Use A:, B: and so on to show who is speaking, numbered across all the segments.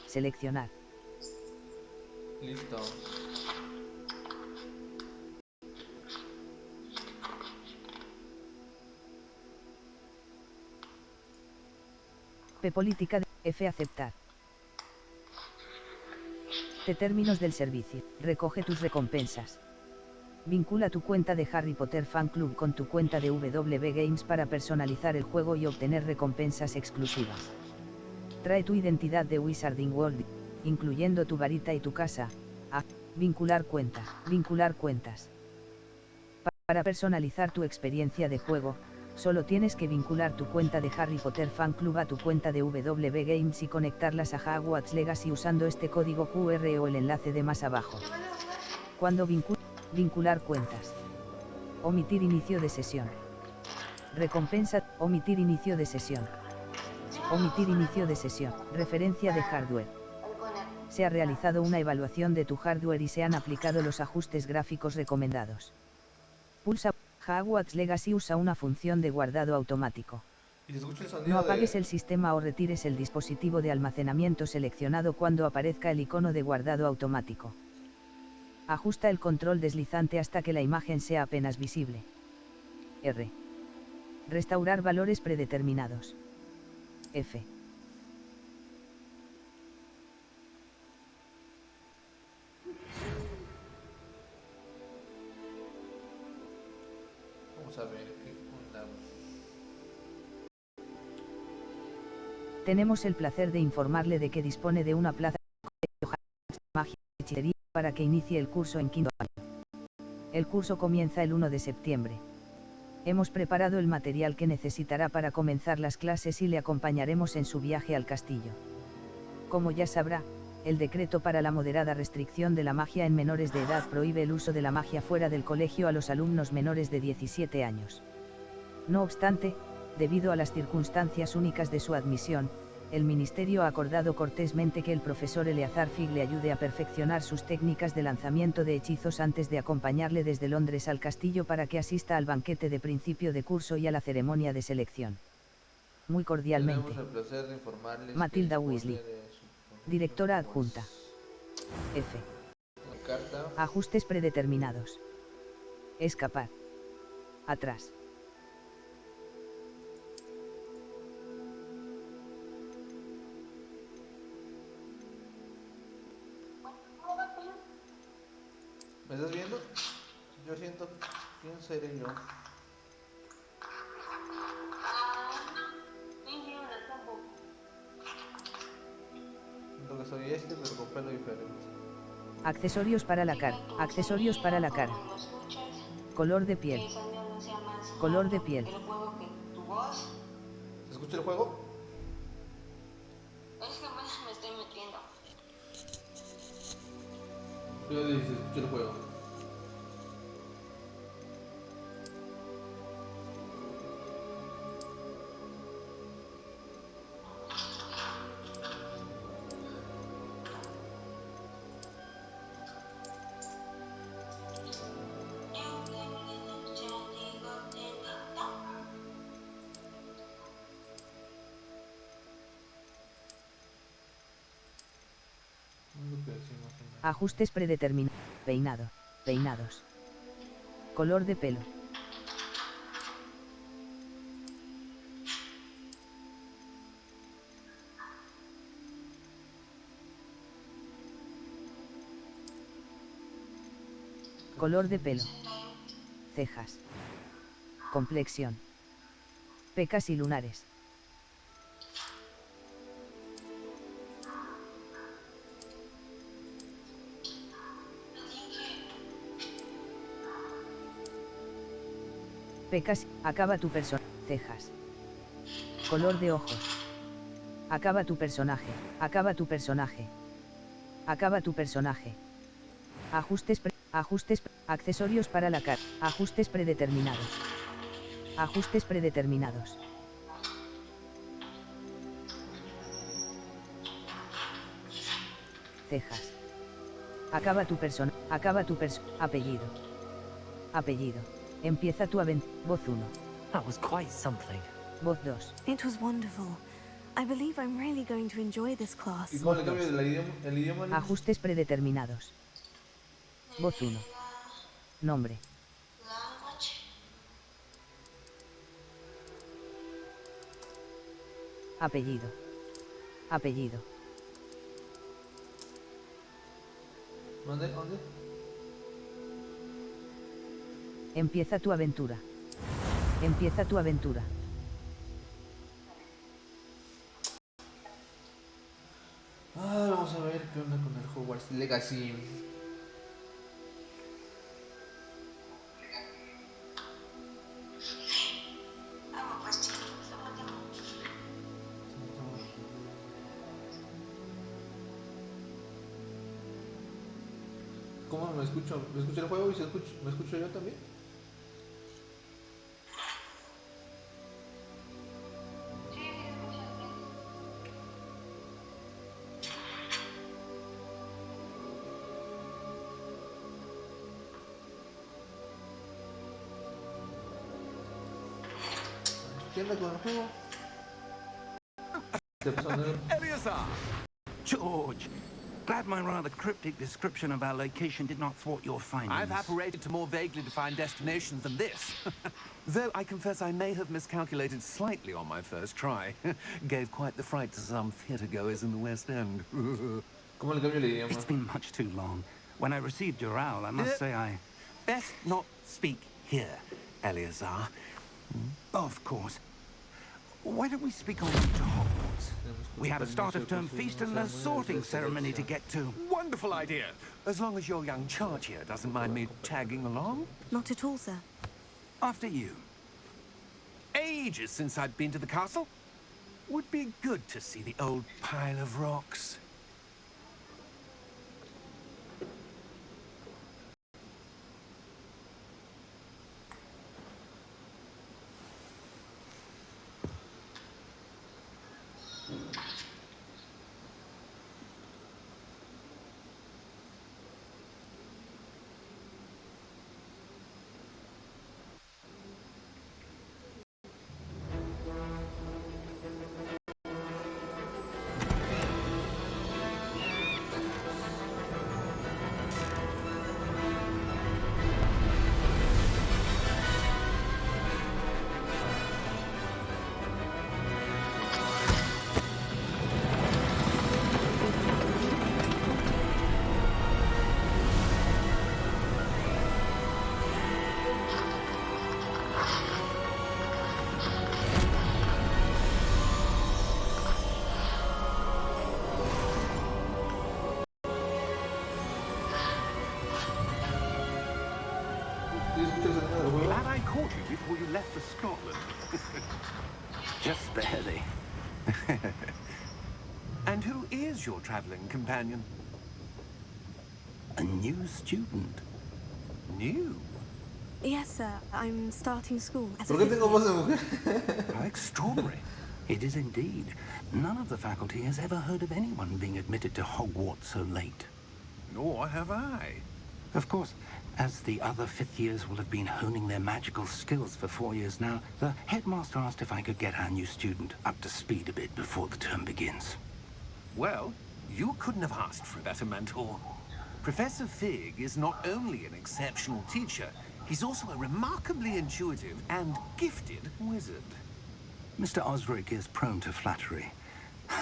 A: Seleccionar.
B: Listo.
A: P política de F aceptar. T términos del servicio. Recoge tus recompensas. Vincula tu cuenta de Harry Potter Fan Club con tu cuenta de WB Games para personalizar el juego y obtener recompensas exclusivas. Trae tu identidad de Wizarding World, incluyendo tu varita y tu casa, a vincular cuentas. Vincular cuentas. Para personalizar tu experiencia de juego, solo tienes que vincular tu cuenta de Harry Potter Fan Club a tu cuenta de WB Games y conectarlas a Hogwarts Legacy usando este código QR o el enlace de más abajo. Cuando vincular cuentas. Omitir inicio de sesión. Recompensa, omitir inicio de sesión. Omitir inicio de sesión. Referencia de hardware. Se ha realizado una evaluación de tu hardware y se han aplicado los ajustes gráficos recomendados. Pulsa. Hogwarts Legacy usa una función de guardado automático.
B: Y se escucha el
A: No
B: sonido
A: apagues
B: de...
A: el sistema o retires el dispositivo de almacenamiento seleccionado cuando aparezca el icono de guardado automático. Ajusta el control deslizante hasta que la imagen sea apenas visible. R. Restaurar valores predeterminados. F.
B: Vamos a ver qué onda.
A: Tenemos el placer de informarle de que dispone de una plaza de magia y hechicería para que inicie el curso en quinto año. El curso comienza el 1 de septiembre. Hemos preparado el material que necesitará para comenzar las clases y le acompañaremos en su viaje al castillo. Como ya sabrá, el decreto para la moderada restricción de la magia en menores de edad prohíbe el uso de la magia fuera del colegio a los alumnos menores de 17 años. No obstante, debido a las circunstancias únicas de su admisión, el Ministerio ha acordado cortésmente que el profesor Eleazar Fig le ayude a perfeccionar sus técnicas de lanzamiento de hechizos antes de acompañarle desde Londres al castillo para que asista al banquete de principio de curso y a la ceremonia de selección. Muy cordialmente.
B: Tenemos el placer de informarles
A: Matilda
B: que
A: Weasley,
B: dispone de su
A: directora
B: como
A: adjunta.
B: es
A: F.
B: la carta.
A: Ajustes predeterminados. Escapar. Atrás.
B: ¿Me estás viendo? Yo siento... ¿Quién seré yo? Siento que soy este, pero con pelo diferente.
A: Accesorios para la cara. Accesorios para la cara. Color de piel. Color de piel.
B: ¿Se escucha el juego?
C: Es que apenas me estoy metiendo.
B: Yo dije, se escucha el juego.
A: Ajustes predeterminados. Peinado. Peinados. Color de pelo. Color de pelo. Cejas. Complexión. Pecas y lunares. Pecas, acaba tu persona. Cejas. Color de ojos. Acaba tu personaje. Acaba tu personaje. Acaba tu personaje. Accesorios para la cara. Ajustes predeterminados. Ajustes predeterminados. Cejas. Acaba tu persona. Acaba tu apellido. Apellido. Empieza tu aventura. Voz 1.
D: That was quite something.
A: Voz 2.
E: It was wonderful.
C: I believe I'm really going to enjoy this
B: ¿Y
C: class.
B: cómo le cambio el idioma?
A: Ajustes predeterminados. Voz 1. Nombre. Apellido. Apellido.
B: ¿Dónde? ¿Dónde?
A: Empieza tu aventura. Empieza tu aventura.
B: Vamos a ver qué onda con el Howarts Legacy. ¿Cómo me escucho? ¿Me escucha el juego y me escucho yo también? ¿Qué onda con el juego? ¿Qué pasó, negro?
D: Eleazar! George, glad my rather cryptic description of our location did not thwart your findings.
E: I've apparated to more vaguely defined destinations than this. Though I confess I may have miscalculated slightly on my first try. Gave quite the fright to some theatre-goers in the West End.
B: ¿Cómo le cambio el idioma?
D: It's been much too long. When I received your owl, I must say I...
E: Best not speak here, Eleazar.
D: Of course. Why don't we speak on route to Hogwarts? We have a start-of-term feast and a sorting ceremony to get to.
E: Wonderful idea. As long as your young charge here doesn't mind me tagging along.
C: Not at all, sir.
D: After you.
E: Ages since I'd been to the castle. Would be good to see the old pile of rocks.
D: Glad I caught you before you left for Scotland. Just barely.
E: And who is your traveling companion?
D: A new student.
E: New?
C: Yes, sir. I'm starting school as a
B: ¿Por qué
C: fifth
B: tengo
C: year.
B: voz de mujer?
D: How extraordinary. It is indeed. None of the faculty has ever heard of anyone being admitted to Hogwarts so late.
E: Nor have I.
D: Of course, as the other fifth years will have been honing their magical skills for 4 years now, the headmaster asked if I could get our new student up to speed a bit before the term begins.
E: Well, you couldn't have asked for a better mentor. Professor Fig is not only an exceptional teacher, he's also a remarkably intuitive and gifted wizard.
D: Mr. Osric is prone to flattery.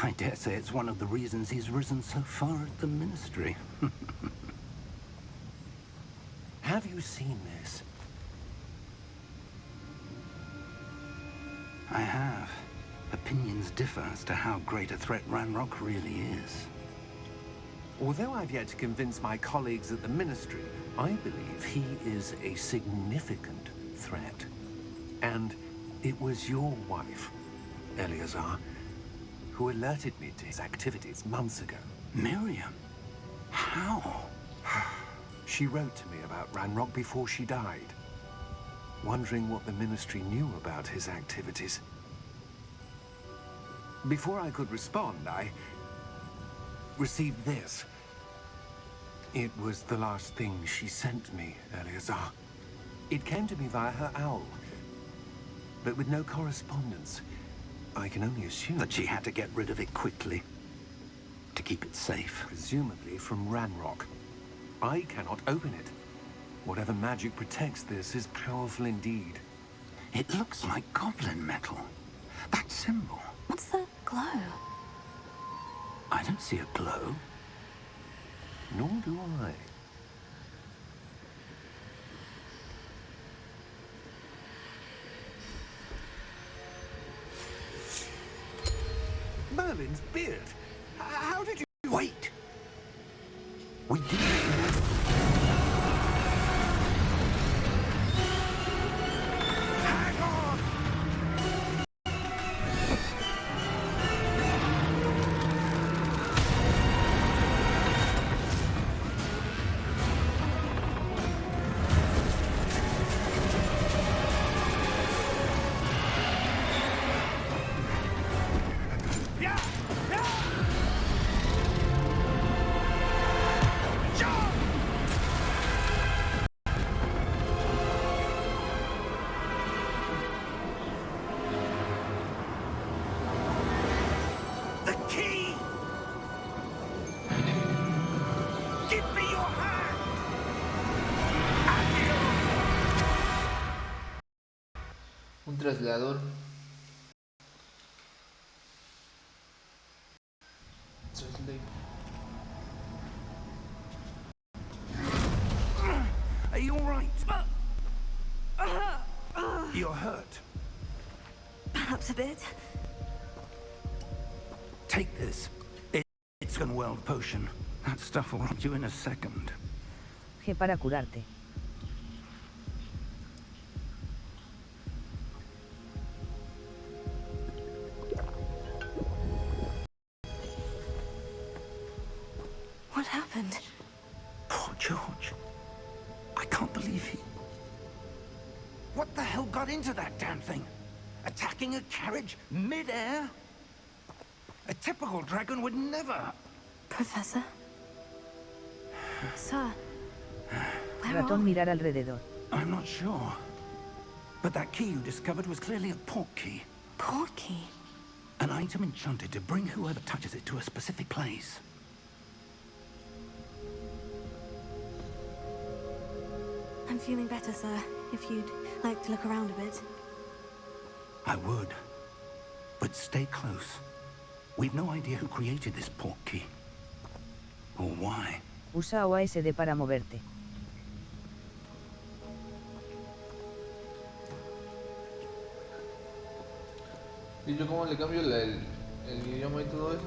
D: I dare say it's one of the reasons he's risen so far at the ministry.
E: Have you seen this?
D: I have. Opinions differ as to how great a threat Ranrock really is.
E: Although I've yet to convince my colleagues at the Ministry, I believe he is a significant threat. And it was your wife, Eleazar, who alerted me to his activities months ago.
D: Miriam? How?
E: She wrote to me about Ranrock before she died, wondering what the Ministry knew about his activities. Before I could respond, I received this. It was the last thing she sent me, Eleazar. It came to me via her owl, but with no correspondence. I can only assume
D: that she had to get rid of it quickly to keep it safe.
E: Presumably from Ranrock. I cannot open it. Whatever magic protects this is powerful indeed.
D: It looks like goblin metal. That symbol.
C: What's the glow?
D: I don't see a glow.
E: Nor do I. Merlin's beard. How did you...
D: Wait! We did.
E: Hang on! Yeah! Yeah! Jump! The key! Give me your hand!
B: Un traslador. Translate.
D: Are you all right? You're hurt.
C: Perhaps a bit.
D: Take this. It's a world potion. That stuff will rock you in a second.
A: G para curarte.
C: What happened?
D: Poor George. I can't believe he... What the hell got into that damn thing? Attacking a carriage mid-air? A typical dragon would never...
C: Professor? Sir? Where are
A: Ratón
C: we?
A: mirar alrededor.
D: I'm not sure. But that key you discovered was clearly a port key.
C: Port key?
D: An item enchanted to bring whoever touches it to a specific place.
C: I'm feeling better, sir. If you'd like to look around a bit.
D: I would. But stay close. We've no idea who created this port key. Or why.
A: Usa OASD para moverte.
B: ¿Y yo cómo le cambio el idioma y todo eso?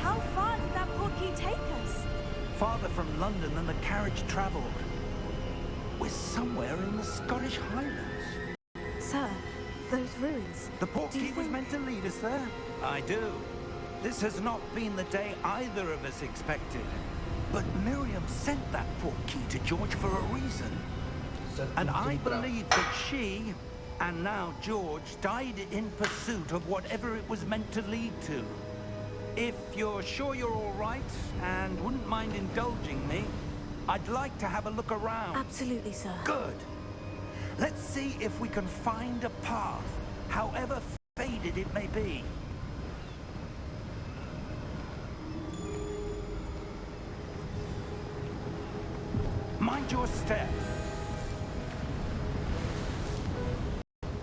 C: How far did that port key take us?
D: Farther from London than the carriage travelled. We're somewhere in the Scottish Highlands.
C: Sir, those ruins.
D: The port
C: Do you
D: key was
C: think-
D: meant to lead us there? I do. This has not been the day either of us expected. But Miriam sent that port key to George for a reason. And I believe that she, and now George, died in pursuit of whatever it was meant to lead to. If you're sure you're all right, and wouldn't mind indulging me, I'd like to have a look around.
C: Absolutely, sir.
D: Good. Let's see if we can find a path, however faded it may be. Mind your step.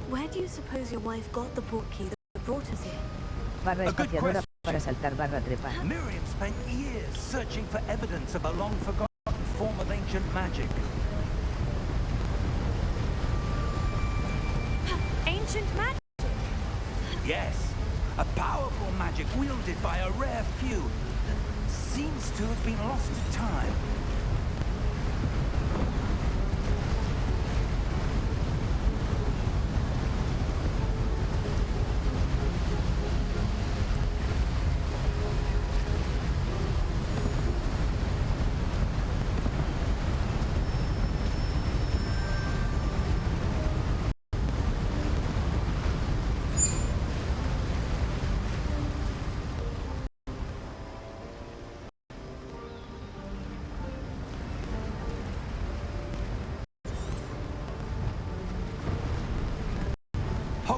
C: Where do you suppose your wife got the port key that brought us here?
A: Barra
D: A good
A: espaciadora
D: question.
A: para saltar barra trepar.
D: Miriam spent years searching for evidence of a long-forgotten form of ancient magic.
C: Ancient magic?
D: Yes, a powerful magic wielded by a rare few that seems to have been lost to time.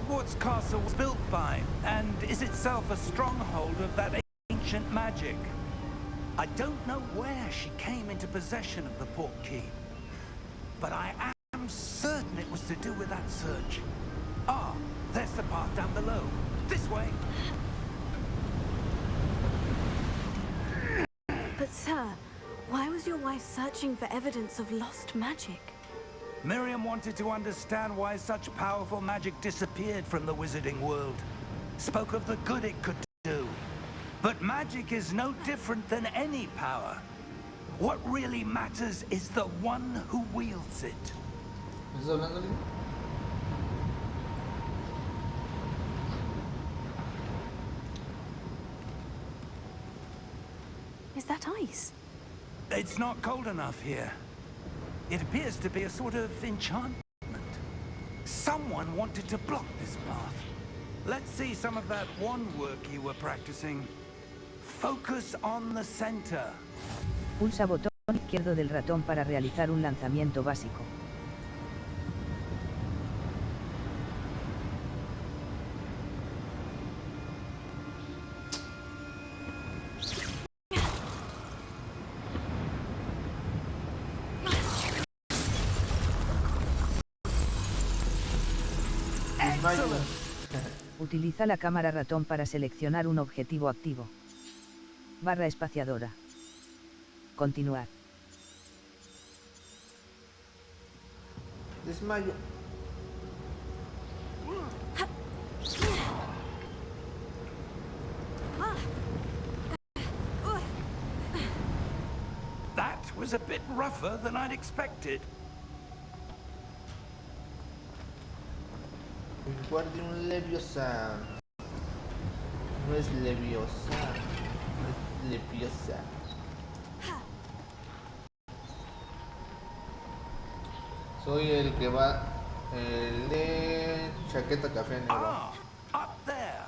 D: Howarts castle was built by, and is itself a stronghold of that ancient magic. I don't know where she came into possession of the portkey, but I am certain it was to do with that search. Ah, there's the path down below. This way.
C: But sir, why was your wife searching for evidence of lost magic?
D: Miriam wanted to understand why such powerful magic disappeared from the wizarding world. Spoke of the good it could do. But magic is no different than any power. What really matters is the one who wields it.
B: ¿Estás hablando, Lino?
C: Is that ice?
D: It's not cold enough here. It appears to be a sort of enchantment. Someone wanted to block this path. Let's see some of that wand work you were practicing. Focus on the center.
A: Pulsa botón izquierdo del ratón para realizar un lanzamiento básico. Utiliza la cámara ratón para seleccionar un objetivo activo. Barra espaciadora. Continuar.
B: Desmayo.
D: That was a bit rougher than I'd expected.
B: Guardium Leviosa. No es Leviosa. No es Leviosa. Soy el que va. El de chaqueta café negro.
D: Ah, up there.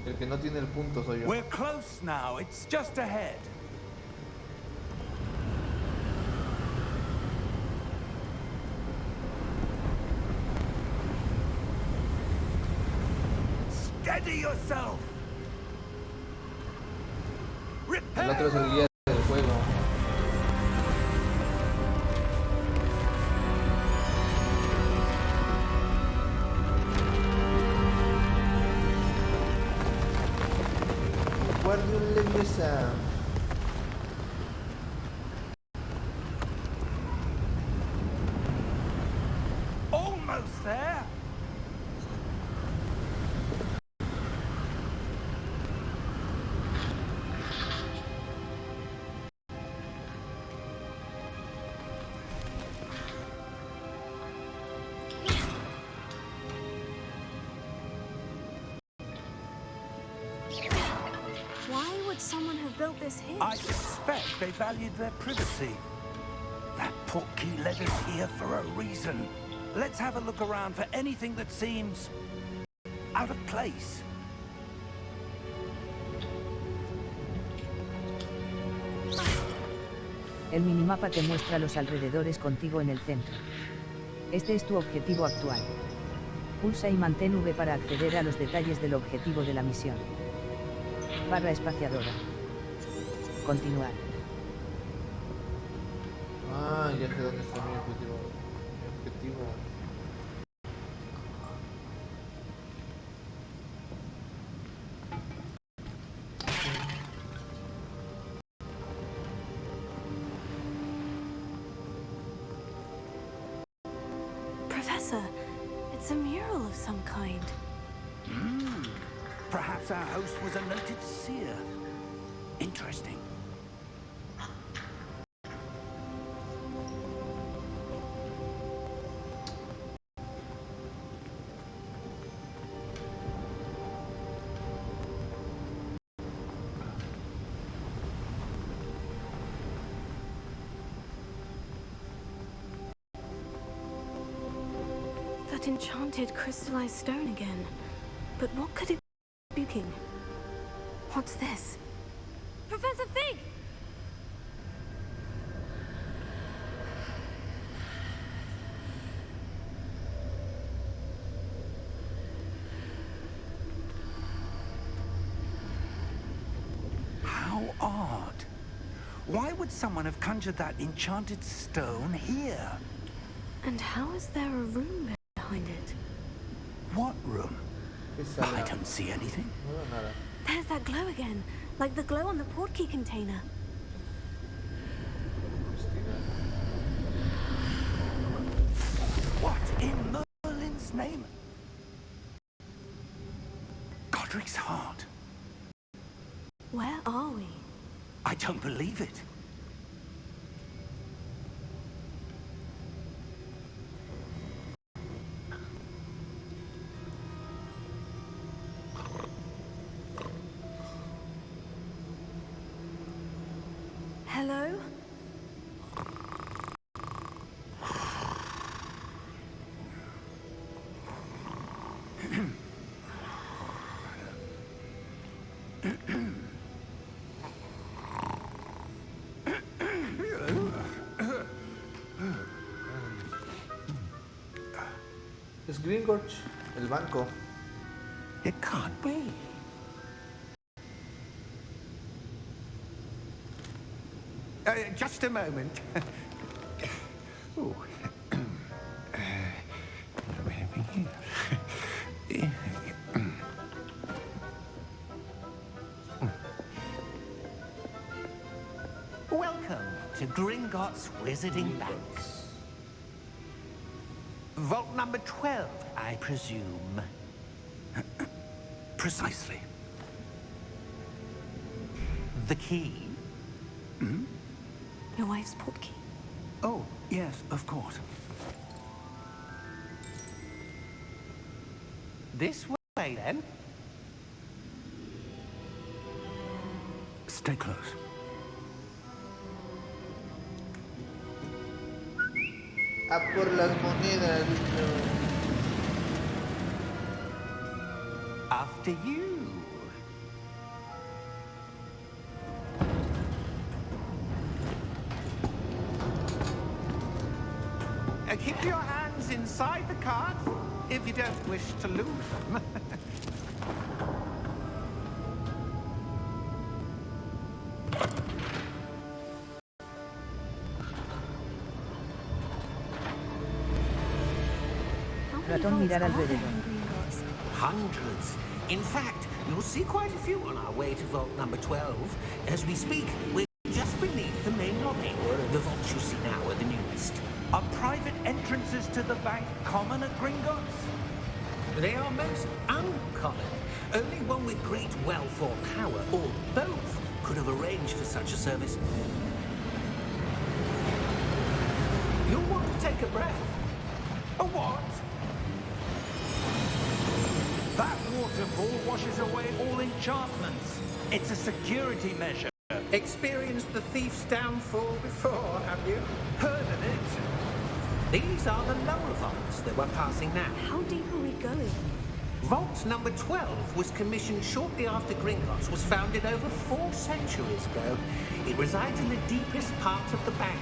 B: El que no tiene el punto soy yo.
D: We're close now. It's just ahead. Steady yourself.
B: El otro es el guía del juego. Guardium Leviosa.
D: Almost there.
C: Why would someone have built this here?
D: I suspect they valued their privacy. That portkey led us here for a reason. Let's have a look around for anything that seems out of place.
A: El minimapa te muestra los alrededores contigo en el centro. Este es tu objetivo actual. Pulsa y mantén V para acceder a los detalles del objetivo de la misión. Barra espaciadora. Continuar.
B: Ah, ya sé dónde está mi objetivo. Mi objetivo.
C: Professor, it's a mural of some kind.
D: Perhaps our host was a noted seer. Interesting.
C: That enchanted crystallized stone again. But what could it be? What's this? Professor Fig!
D: so odd. Why would someone have conjured that enchanted stone here?
C: And how is there a room behind it?
D: What room?
B: Esa
D: I
B: la-
D: don't see anything.
B: No veo nada.
C: There's that glow again, like the glow on the portkey container.
B: Investigar.
D: What in Merlin's name? Godric's heart.
C: Where are we?
D: I don't believe it.
C: Hello?
B: Es Gringotts, el banco.
D: It can't be. Just a moment. Ooh. Welcome to Gringotts Wizarding Bank. Vault number 12, I presume. Precisely. The key?
C: Your wife's portkey.
D: Oh, yes, of course.
E: This way, then.
D: Stay close.
B: A por las monedas.
E: After you. Keep your hands inside the cart if you don't wish to lose them.
C: How many
A: Ratón
C: vaults
A: mirar
C: are there
A: alrededor.
C: in Gringotts?
F: Hundreds. In fact, you'll see quite a few on our way to vault number 12. As we speak, we're just beneath the main lobby. The vaults you see now are the newest.
D: Are private entrances to the bank common at Gringotts?
F: They are most uncommon. Only one with great wealth or power, or both, could have arranged for such a service. You'll want to take a breath.
D: A what? That waterfall washes away all enchantments. It's a security measure.
F: Experienced the thief's downfall before, have you?
D: Heard of it?
F: These are the lower vaults that we're passing now.
C: How deep are we going?
F: Vault number 12 was commissioned shortly after Gringotts was founded over 4 centuries ago. It resides in the deepest part of the bank.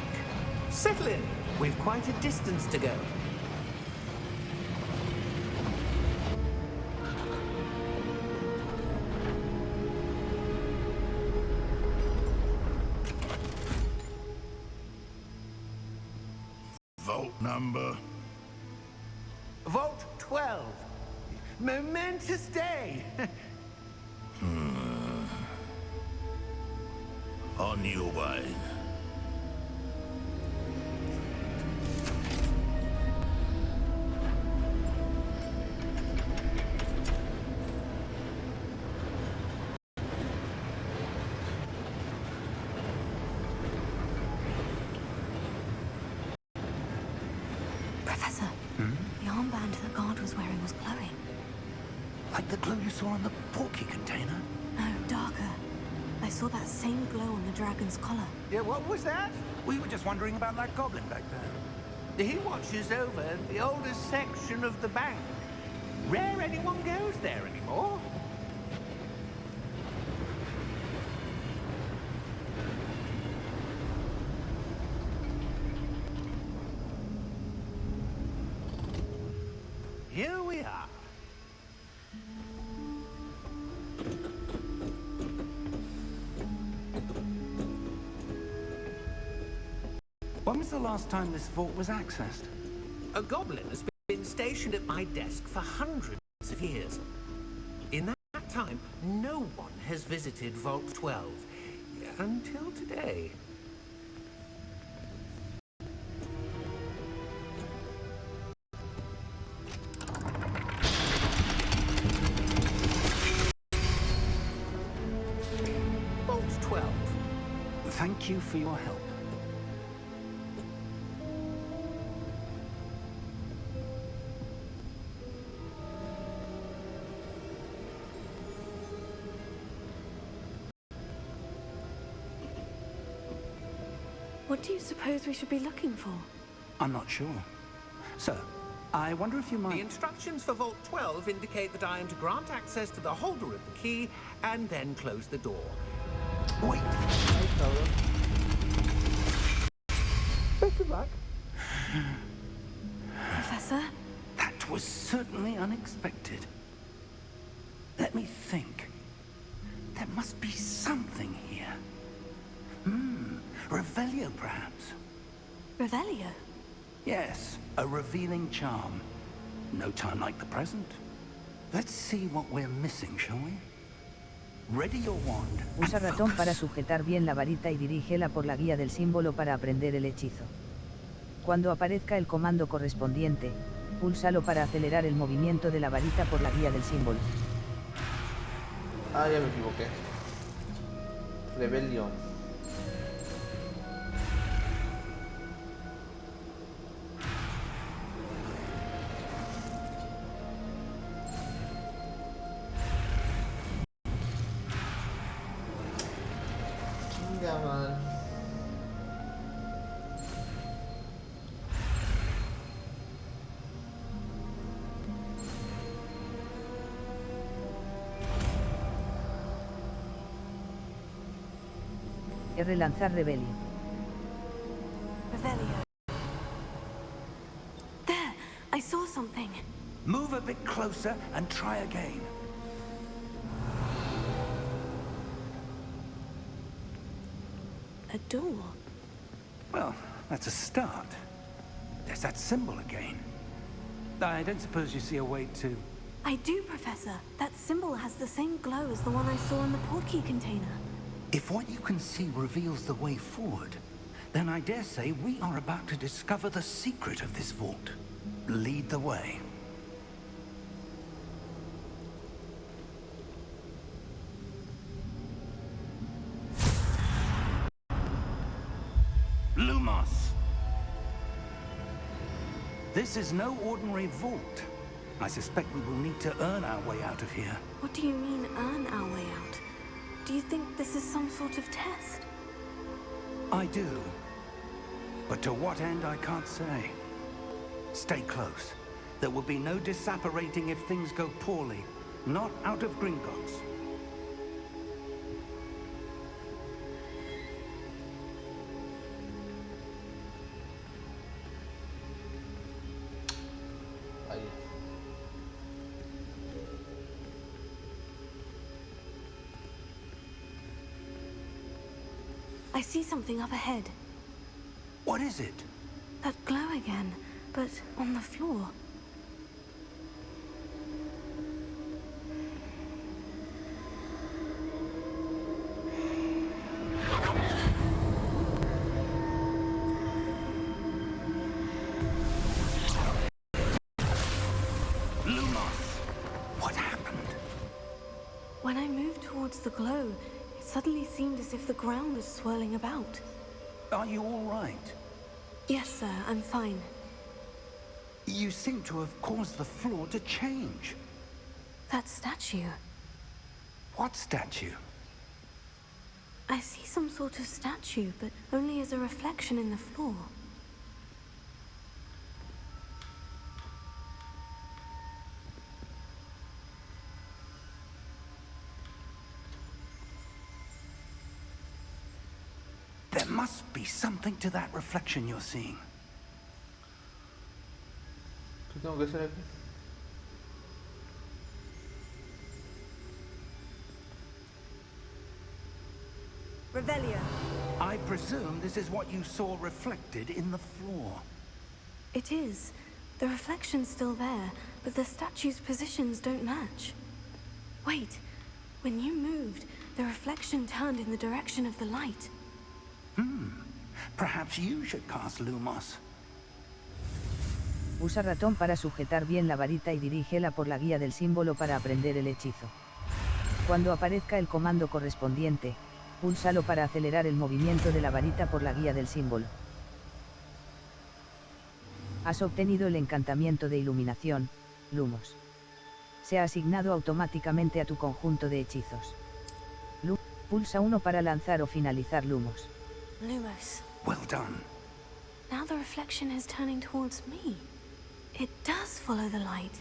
F: Settle in. We've quite a distance to go.
G: Vault number.
E: Vault 12. Momentous day.
G: On your way.
C: Professor, the armband that guard was wearing was glowing.
D: Like the glow you saw on the portkey container?
C: No, darker. I saw that same glow on the dragon's collar.
E: Yeah, what was that?
D: We were just wondering about that goblin back there.
E: He watches over the oldest section of the bank. Rare anyone goes there anymore. Here we are.
D: When was the last time this vault was accessed?
F: A goblin has been stationed at my desk for hundreds of years. In that time, no one has visited Vault 12 until today. Vault 12.
D: Thank you for your help.
C: What do you suppose we should be looking for?
D: I'm not sure. Sir, I wonder if you might...
F: The instructions for Vault 12 indicate that I am to grant access to the holder of the key and then close the door.
D: Wait!
F: Better luck.
C: Professor?
D: That was certainly unexpected. Let me think. There must be something here. Revelio, perhaps?
C: Revelio?
D: Yes, a revealing charm. No time like the present. Let's see what we're missing, shall we? Ready your wand.
A: Usa
D: and
A: ratón para
D: focus.
A: sujetar bien la varita y dirígela por la guía del símbolo para aprender el hechizo. Cuando aparezca el comando correspondiente, púlsalo para acelerar el movimiento de la varita por la guía del símbolo.
B: Ah, ya me equivoqué. Rebellion. Chinga, man.
A: Relanzar Rebellion.
C: Revelio. There! I saw something.
D: Move a bit closer and try again.
C: A door.
D: Well, that's a start. There's that symbol again. I don't suppose you see a way to...
C: I do, Professor. That symbol has the same glow as the one I saw in the portkey container.
D: If what you can see reveals the way forward, then I dare say we are about to discover the secret of this vault. Lead the way. Lumos! This is no ordinary vault. I suspect we will need to earn our way out of here.
C: What do you mean, earn our way out? Do you think this is some sort of test?
D: I do. But to what end, I can't say. Stay close. There will be no disapparating if things go poorly. Not out of Gringotts.
B: Ahí.
C: I see something up ahead.
D: What is it?
C: That glow again, but on the floor.
D: Lumos! What happened?
C: When I moved towards the glow, it suddenly seemed as if the ground was swirling about.
D: Are you all right?
C: Yes, sir, I'm fine.
D: You seem to have caused the floor to change.
C: That statue.
D: What statue?
C: I see some sort of statue, but only as a reflection in the floor.
D: There must be something to that reflection you're seeing.
B: ¿Qué tengo que hacer aquí?
C: Revelio.
D: I presume this is what you saw reflected in the floor.
C: It is. The reflection's still there, but the statue's positions don't match. Wait. When you moved, the reflection turned in the direction of the light.
D: Perhaps you should cast Lumos.
A: Usa ratón para sujetar bien la varita y dirígela por la guía del símbolo para aprender el hechizo. Cuando aparezca el comando correspondiente, púlsalo para acelerar el movimiento de la varita por la guía del símbolo. Has obtenido el encantamiento de iluminación, Lumos. Se ha asignado automáticamente a tu conjunto de hechizos. Pulsa 1 para lanzar o finalizar Lumos.
C: Lumos.
D: Well done.
C: Now the reflection is turning towards me. It does follow the light.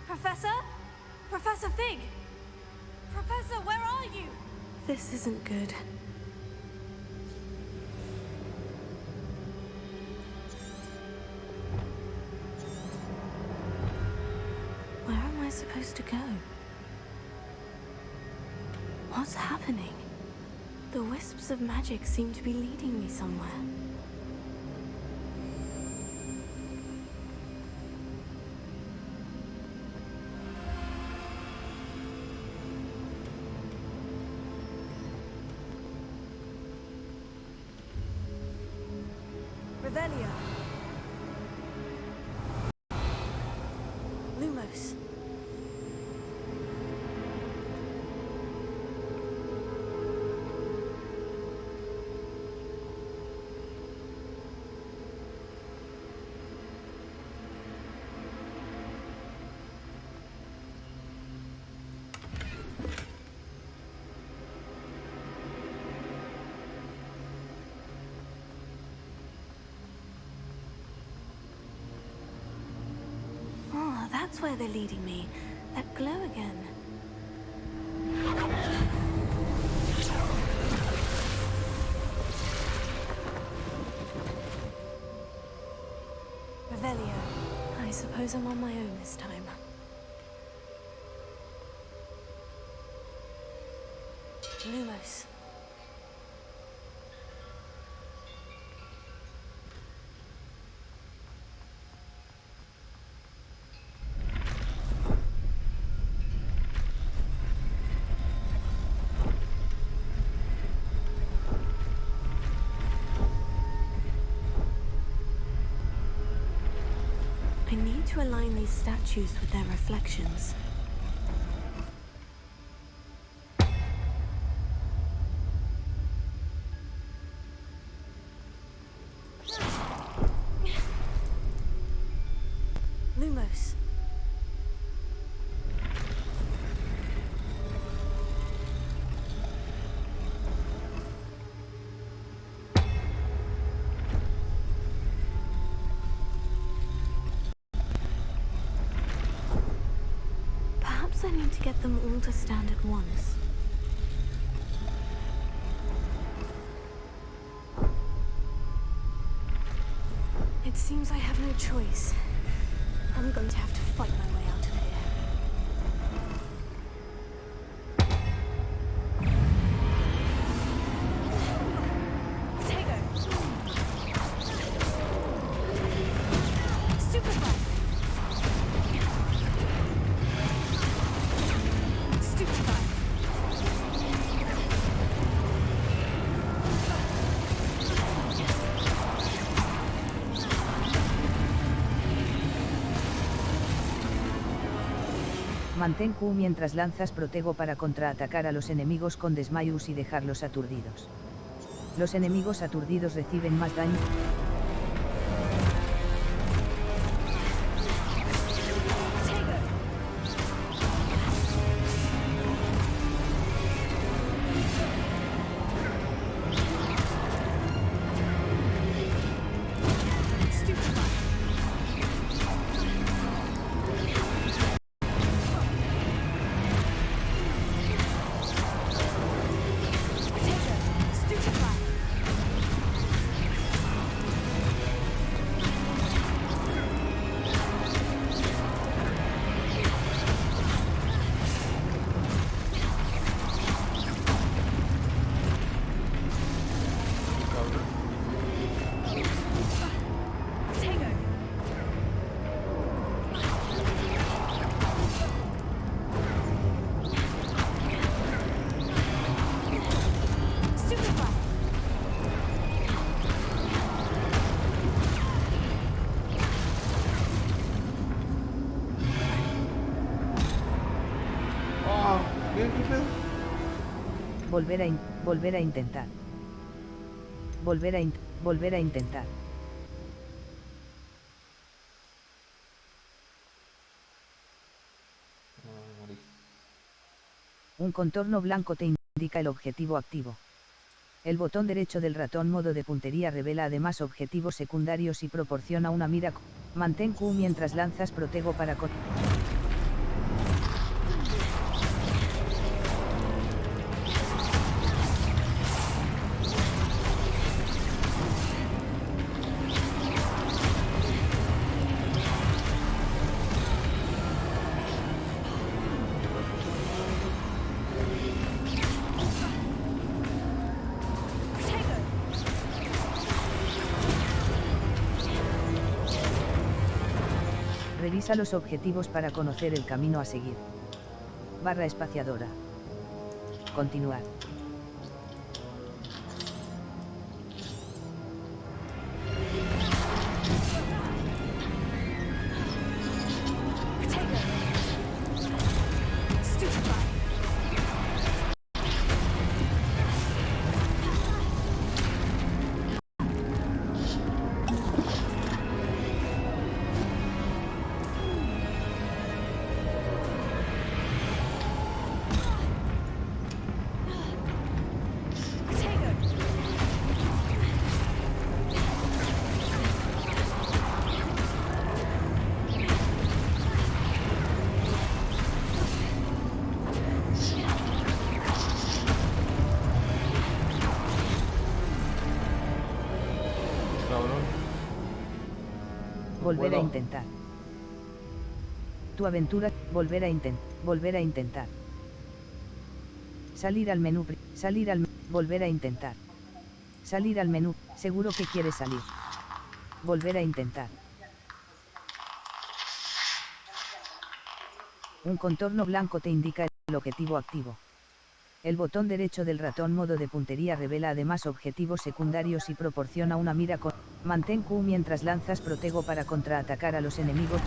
C: Professor? Professor Fig! Professor, where are you? This isn't good. Where am I supposed to go? What's happening? The wisps of magic seem to be leading me somewhere. Revelio. Lumos. Oh, that's where they're leading me. That glow again. Revelio. I suppose I'm on my own this time. Lumos. I need to align these statues with their reflections. Lumos. Perhaps I need to get them all to stand at once. It seems I have no choice. I'm going to have to fight my way out of here. Potato! Stupefy! Stupefy!
A: Mantén Q mientras lanzas Protego para contraatacar a los enemigos con Desmayus y dejarlos aturdidos. Los enemigos aturdidos reciben más daño. Volver a intentar. Volver a intentar. Un contorno blanco te indica el objetivo activo. El botón derecho del ratón modo de puntería revela además objetivos secundarios y proporciona una mira. Mantén Q mientras lanzas Protego para Revisa los objetivos para conocer el camino a seguir. Barra espaciadora. Continuar. Volver a intentar. Tu aventura, volver a intentar. Salir al menú, volver a intentar. Salir al menú, seguro que quieres salir. Volver a intentar. Un contorno blanco te indica el objetivo activo. El botón derecho del ratón modo de puntería revela además objetivos secundarios y proporciona una mira con Mantén Q mientras lanzas Protego para contraatacar a los enemigos.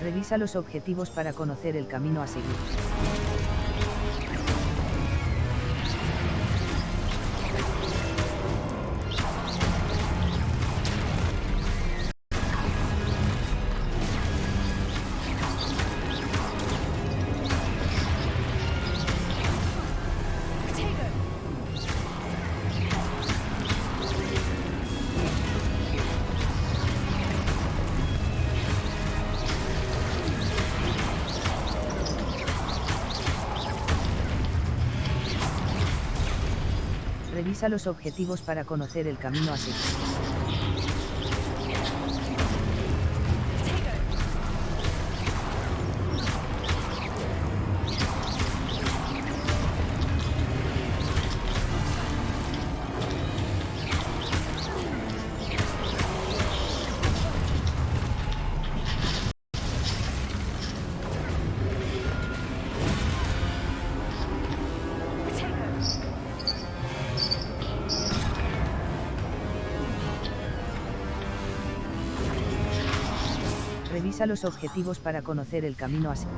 A: Revisa los objetivos para conocer el camino a seguir. Revisa los objetivos para conocer el camino a seguir. Revisa los objetivos para conocer el camino a seguir.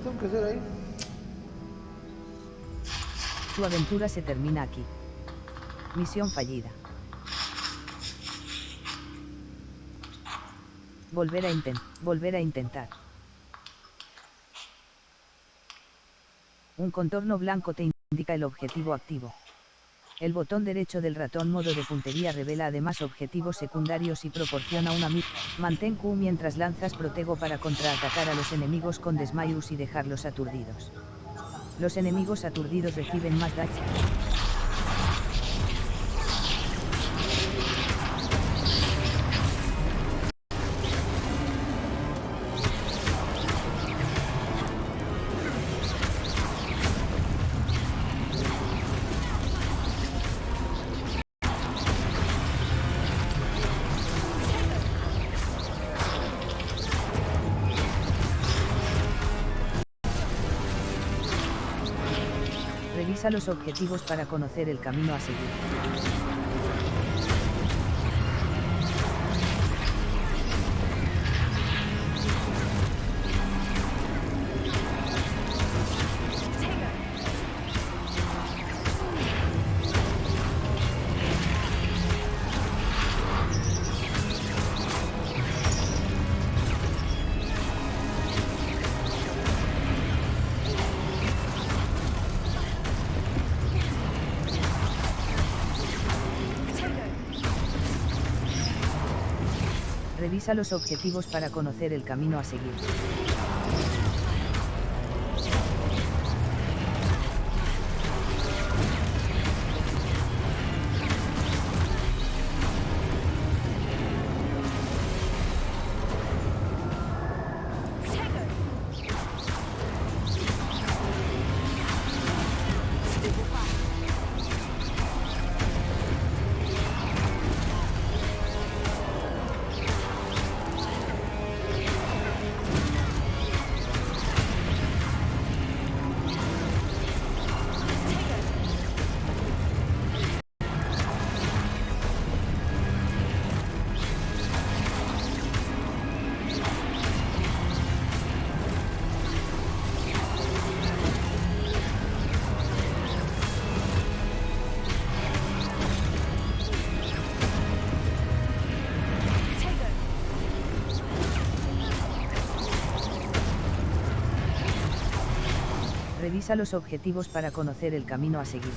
B: ¿Qué tengo que hacer ahí?
A: Tu aventura se termina aquí. Misión fallida. Volver a intentar. Un contorno blanco te indica el objetivo activo. El botón derecho del ratón modo de puntería revela además objetivos secundarios y proporciona una Mantén Q mientras lanzas Protego para contraatacar a los enemigos con desmayos y dejarlos aturdidos. Los enemigos aturdidos reciben más daño. Revisa los objetivos para conocer el camino a seguir. Revisa los objetivos para conocer el camino a seguir. Revisa los objetivos para conocer el camino a seguir.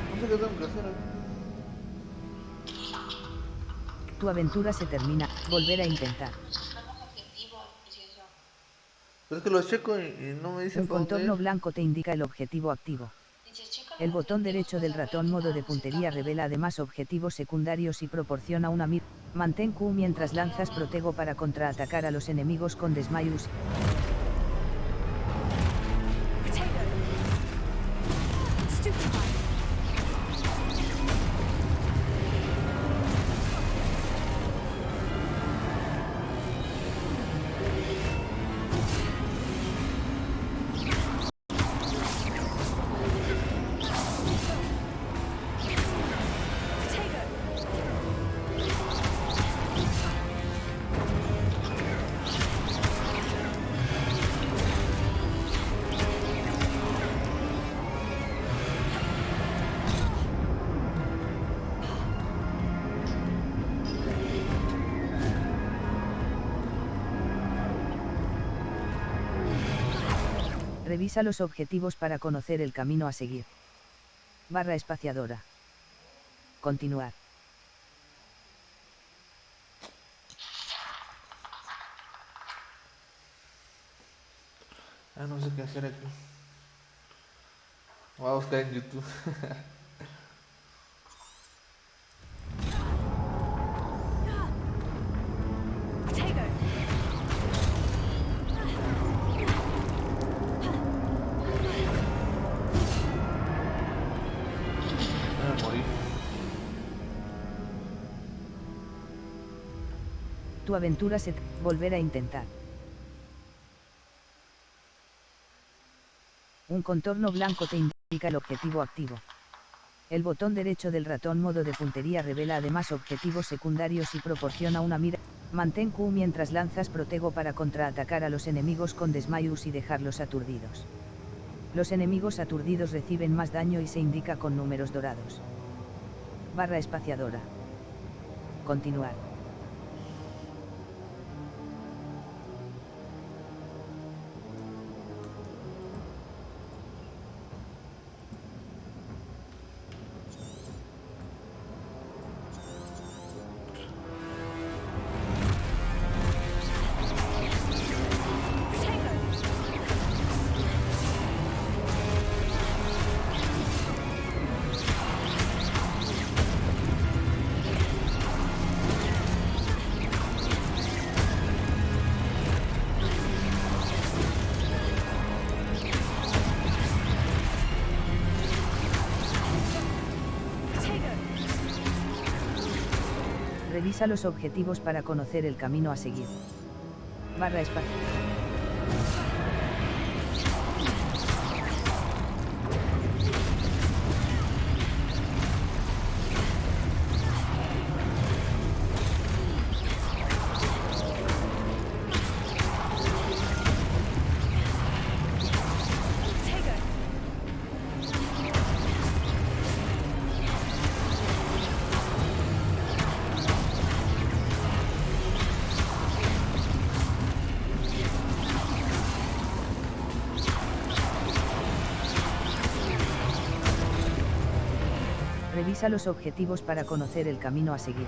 B: No sé qué tengo que hacer aquí.
A: Tu aventura se termina, volver a intentar.
B: Pero es que los checo y no me dicen
A: Un
B: para dónde
A: contorno
B: ir.
A: blanco te indica el objetivo activo. El botón derecho del ratón modo de puntería revela además objetivos secundarios y proporciona una mira. Mantén Q mientras lanzas protego para contraatacar a los enemigos con desmayos. Revisa los objetivos para conocer el camino a seguir. Barra espaciadora. Continuar.
B: Ah, no sé qué hacer aquí. Voy a buscar en YouTube. Voy a morir.
A: Tu aventura se... Volver a intentar. Un contorno blanco te indica el objetivo activo. El botón derecho del ratón modo de puntería revela además objetivos secundarios y proporciona una mira. Mantén Q mientras lanzas protego para contraatacar a los enemigos con desmayos y dejarlos aturdidos. Los enemigos aturdidos reciben más daño y se indica con números dorados. Barra espaciadora. Continuar. Revisa los objetivos para conocer el camino a seguir. Barra espacio. Revisa los objetivos para conocer el camino a seguir.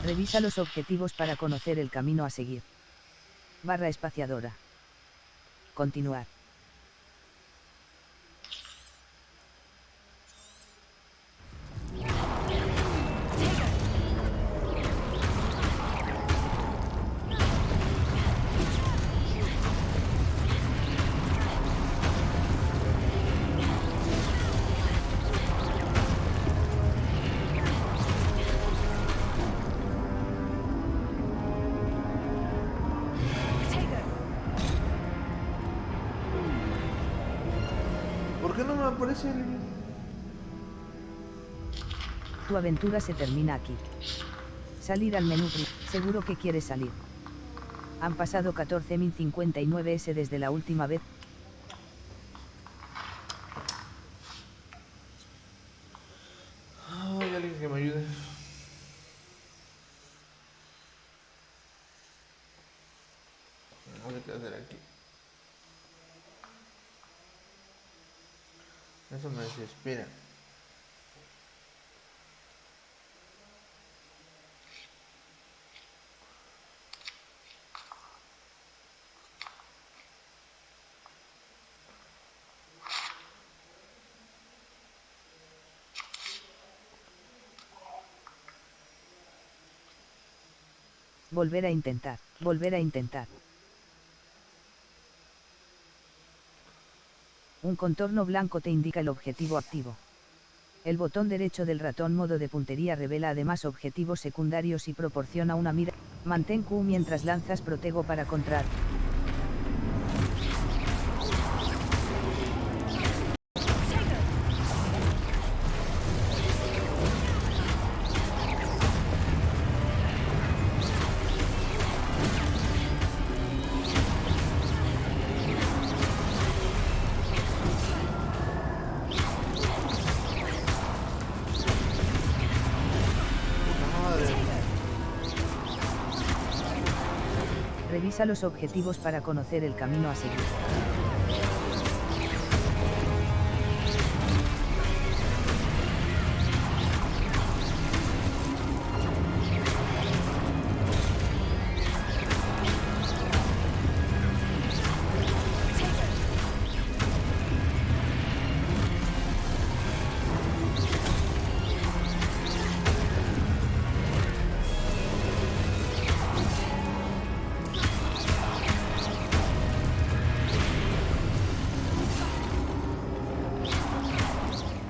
A: Revisa los objetivos para conocer el camino a seguir. Barra espaciadora. Continuar.
B: ¿Por qué no me aparece el...?
A: Tu aventura se termina aquí. Salir al menú. Seguro que quieres salir. Han pasado 14.059 S desde la última vez.
B: Ay, alguien que me ayude. No sé qué hacer aquí. Eso me desespera.
A: Volver a intentar. Volver a intentar. Un contorno blanco te indica el objetivo activo. El botón derecho del ratón modo de puntería revela además objetivos secundarios y proporciona una mira. Mantén Q mientras lanzas protego para contraar. Revisa los objetivos para conocer el camino a seguir.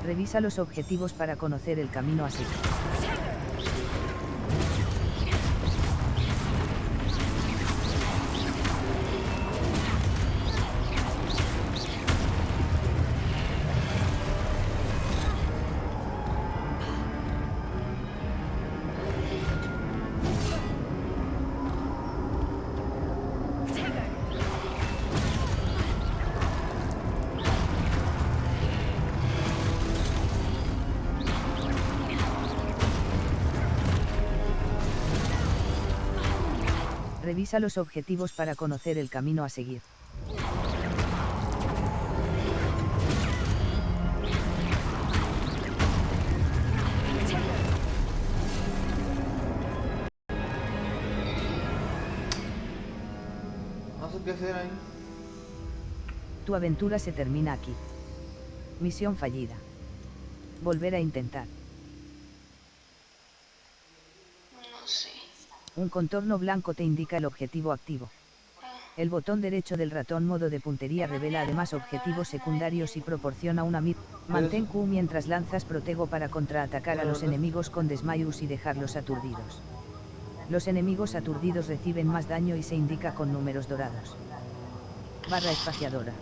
A: Revisa los objetivos para conocer el camino a seguir. Revisa los objetivos para conocer el camino a seguir.
B: No sé qué hacer ahí.
A: Tu aventura se termina aquí. Misión fallida. Volver a intentar.
H: No sé.
A: Un contorno blanco te indica el objetivo activo. El botón derecho del ratón modo de puntería revela además objetivos secundarios y proporciona una mira. Mantén Q mientras lanzas protego para contraatacar a los enemigos con desmayos y dejarlos aturdidos. Los enemigos aturdidos reciben más daño y se indica con números dorados. Barra espaciadora.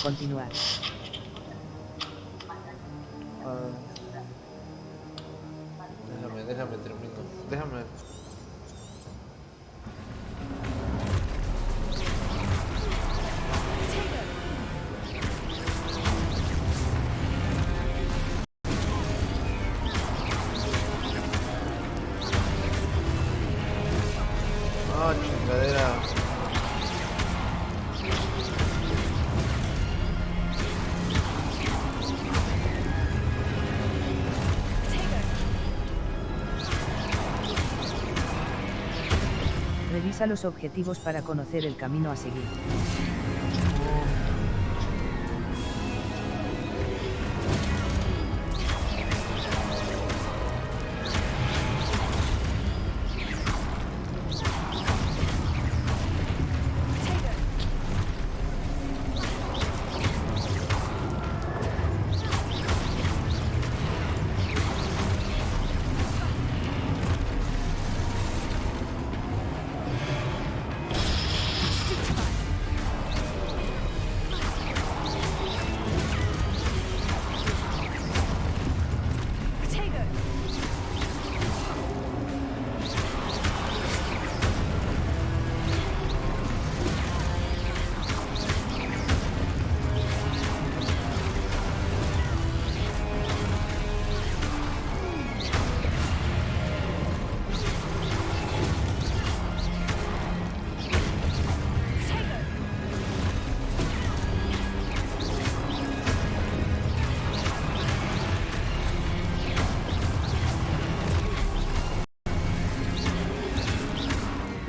A: Continuar.
B: Déjame termino. Déjame. Ah, chingadera.
A: Revisa los objetivos para conocer el camino a seguir.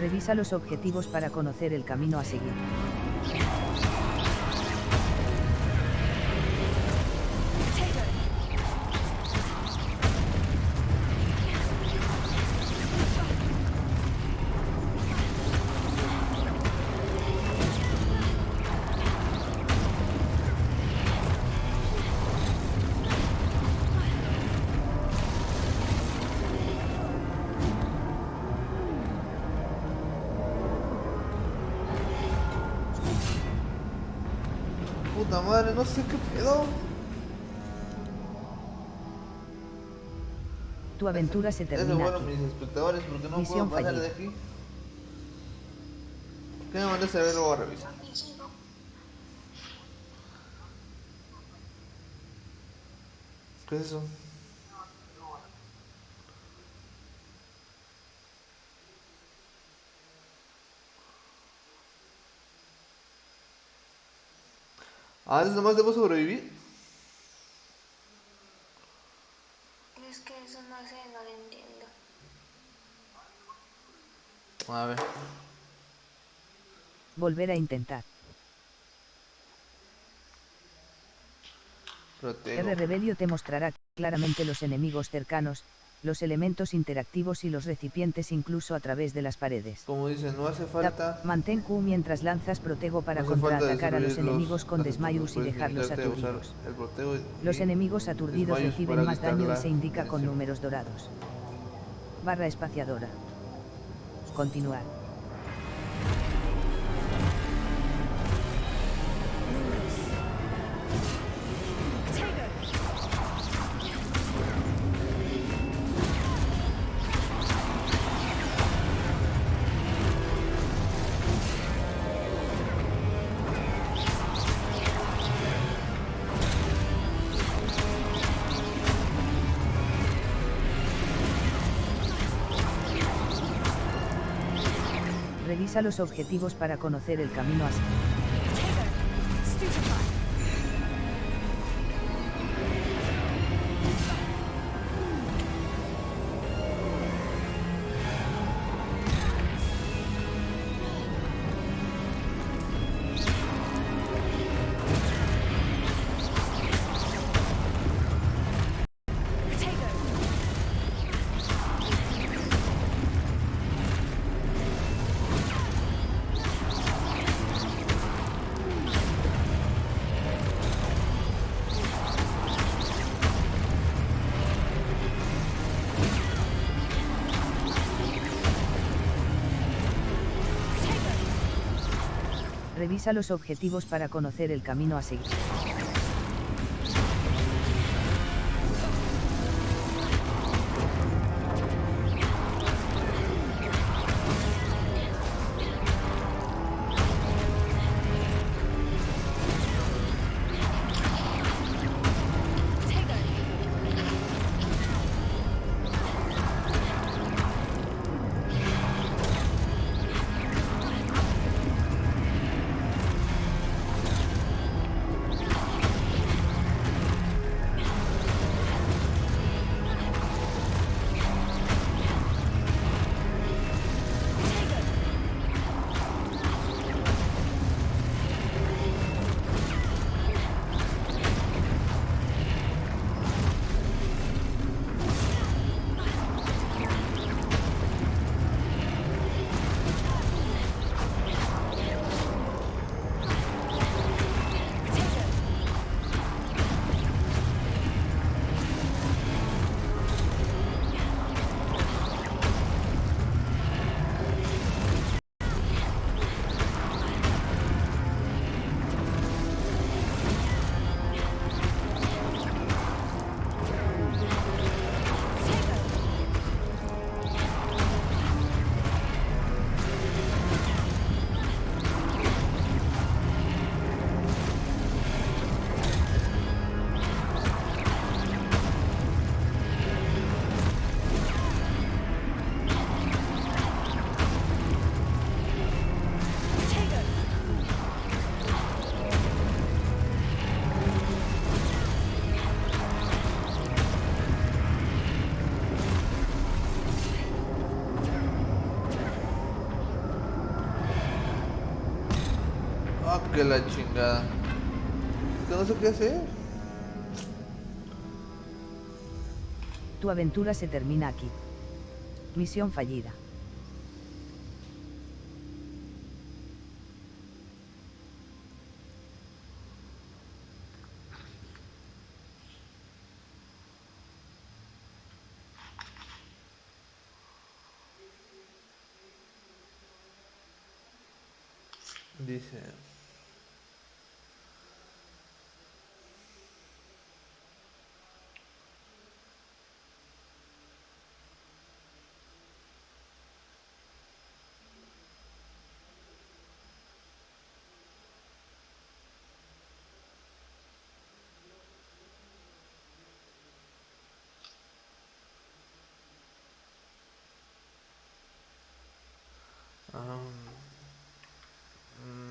A: Revisa los objetivos para conocer el camino a seguir.
B: Puta madre, no sé qué pedo.
A: Tu aventura se
B: Eso
A: termina
B: fueron
A: aquí.
B: mis espectadores porque no
A: Misión
B: puedo pasar
A: fallida.
B: de aquí. ¿Qué me mandaste a ver? Luego a revisar. ¿Qué es eso? Ah, ¿eso nomás debo sobrevivir?
H: Es que eso no sé, no lo entiendo.
B: A ver.
A: Volver a intentar.
B: Protego.
A: Rebelio te mostrará claramente los enemigos cercanos, los elementos interactivos y los recipientes incluso a través de las paredes.
B: Como dicen, no hace falta.
A: Mantén Q mientras lanzas Protego para
B: No hace falta
A: contraatacar a los
B: destruir
A: enemigos con
B: las
A: desmayos
B: estatuas,
A: y
B: puedes
A: dejarlos
B: limitarte a usar
A: aturdidos.
B: el protego
A: Los
B: y
A: enemigos aturdidos
B: desmayos
A: reciben
B: para
A: más
B: quitar
A: daño y
B: la
A: se indica con
B: tensión.
A: números dorados. Barra espaciadora. Continuar. Revisa los objetivos para conocer el camino a seguir. Revisa los objetivos para conocer el camino a seguir.
B: que la chingada. Es que no sé qué hacer.
A: Tu aventura se termina aquí. Misión fallida.
B: Dice...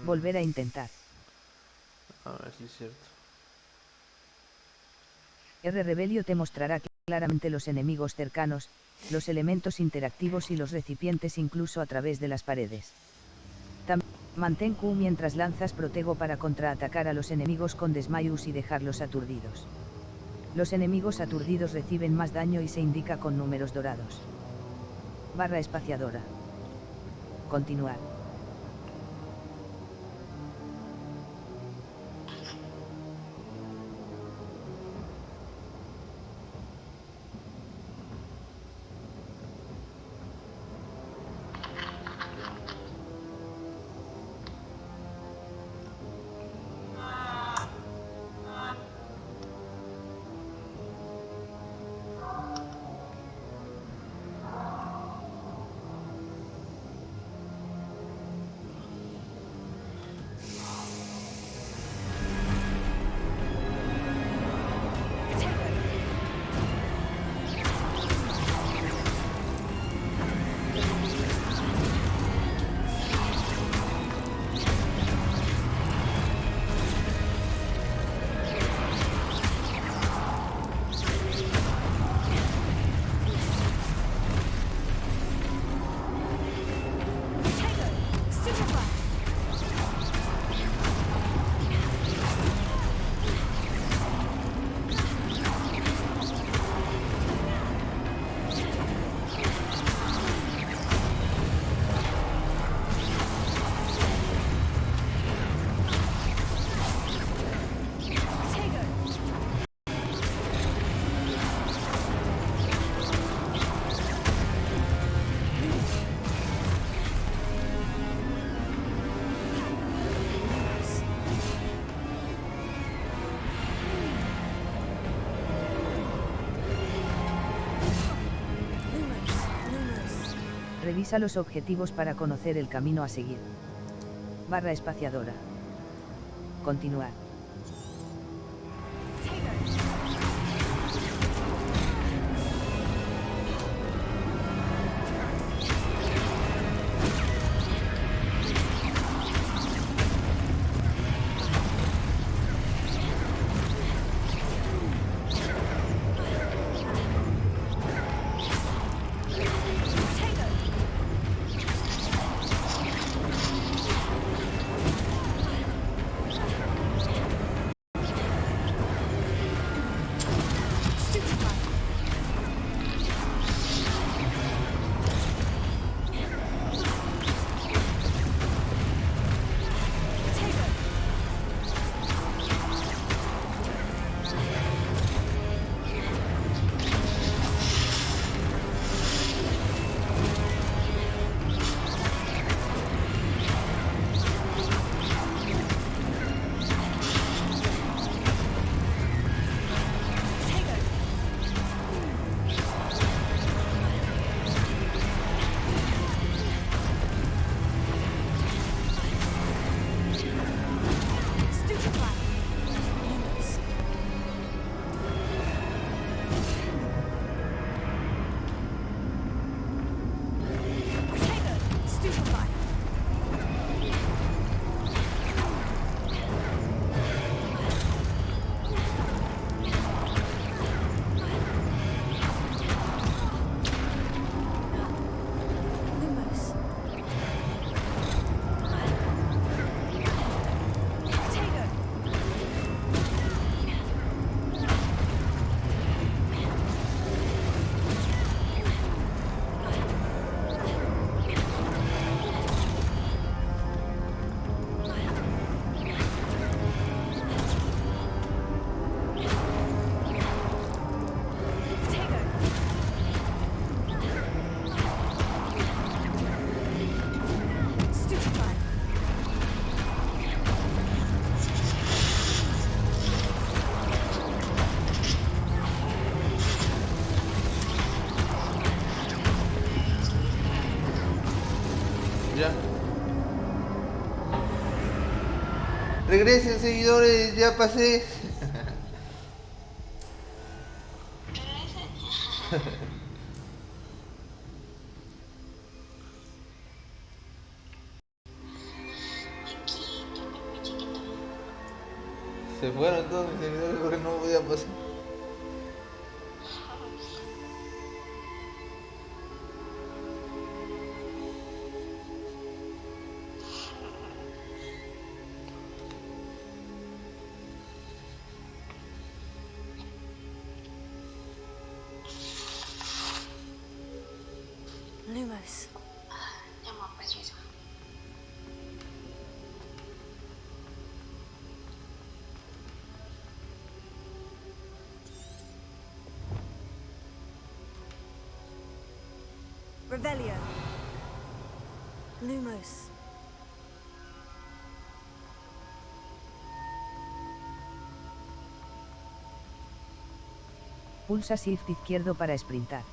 A: Volver a intentar.
B: a ver si es cierto.
A: R. Rebelio te mostrará claramente los enemigos cercanos, los elementos interactivos y los recipientes incluso a través de las paredes. También, mantén Q mientras lanzas Protego para contraatacar a los enemigos con Desmayus y dejarlos aturdidos. Los enemigos aturdidos reciben más daño y se indica con números dorados. Barra espaciadora. Continuar. Revisa los objetivos para conocer el camino a seguir. Barra espaciadora. Continuar.
B: regresen, seguidores, ya pasé. Se fueron todos mis seguidores porque no podía pasar.
C: Lumos.
H: Llama preciosa.
C: Revelio. Lumos.
A: Pulsa Shift izquierdo para sprintar.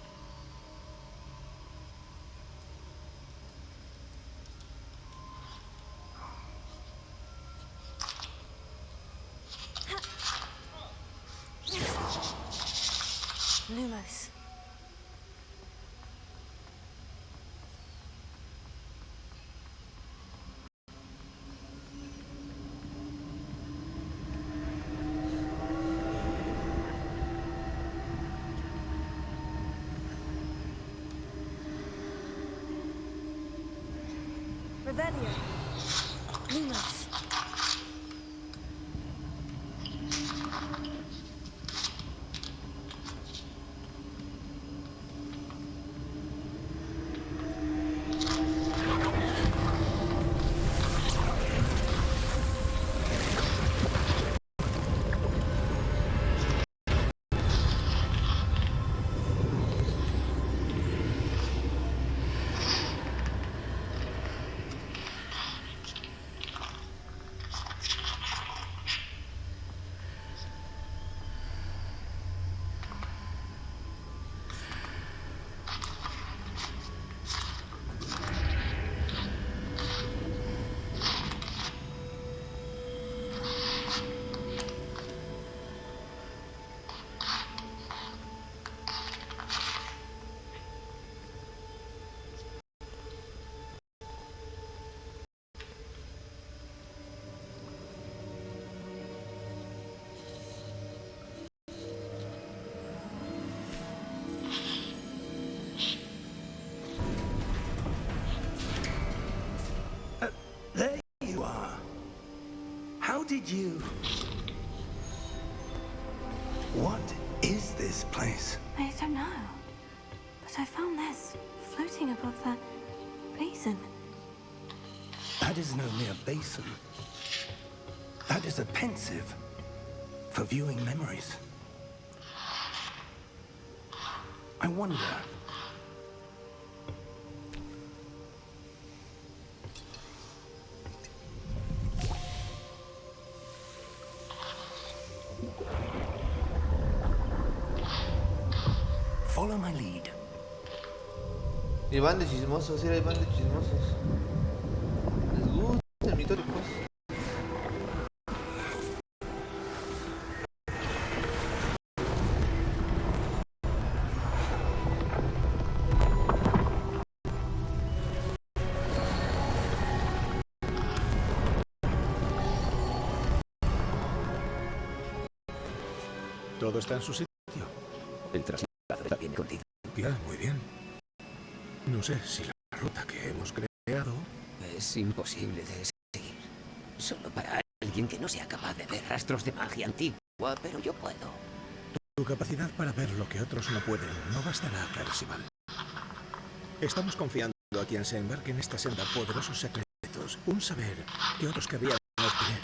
C: Lumos. Revelio. Lumos.
D: There you are. How did you... What is this place?
C: I don't know. But I found this floating above that basin.
D: That is no mere basin. That is a pensive for viewing memories. I wonder... Follow my lead.
B: Y van de chismosos, sí, ahí van de chismosos. Les gusta el mito de cosas.
I: Todo está en su sitio.
J: El traslado viene contigo.
I: Ya, muy bien. No sé si la ruta que hemos creado...
J: Es imposible de seguir. Solo para alguien que no sea capaz de ver rastros de magia antigua, pero yo puedo.
I: Tu capacidad para ver lo que otros no pueden no bastará, Percival. Estamos confiando a quien se embarque en esta senda poderosos secretos. Un saber que otros querrían obtener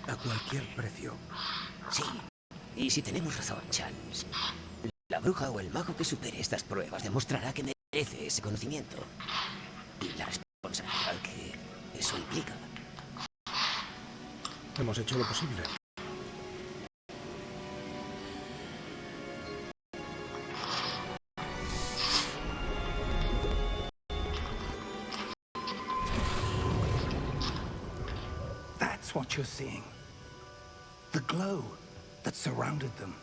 I: a cualquier precio.
J: Sí. Y si tenemos razón, Chance, la bruja o el mago que supere estas pruebas demostrará que merece ese conocimiento. Y la responsabilidad que eso implica.
I: Hemos hecho lo posible.
D: That's what you're seeing. The glow that surrounded them.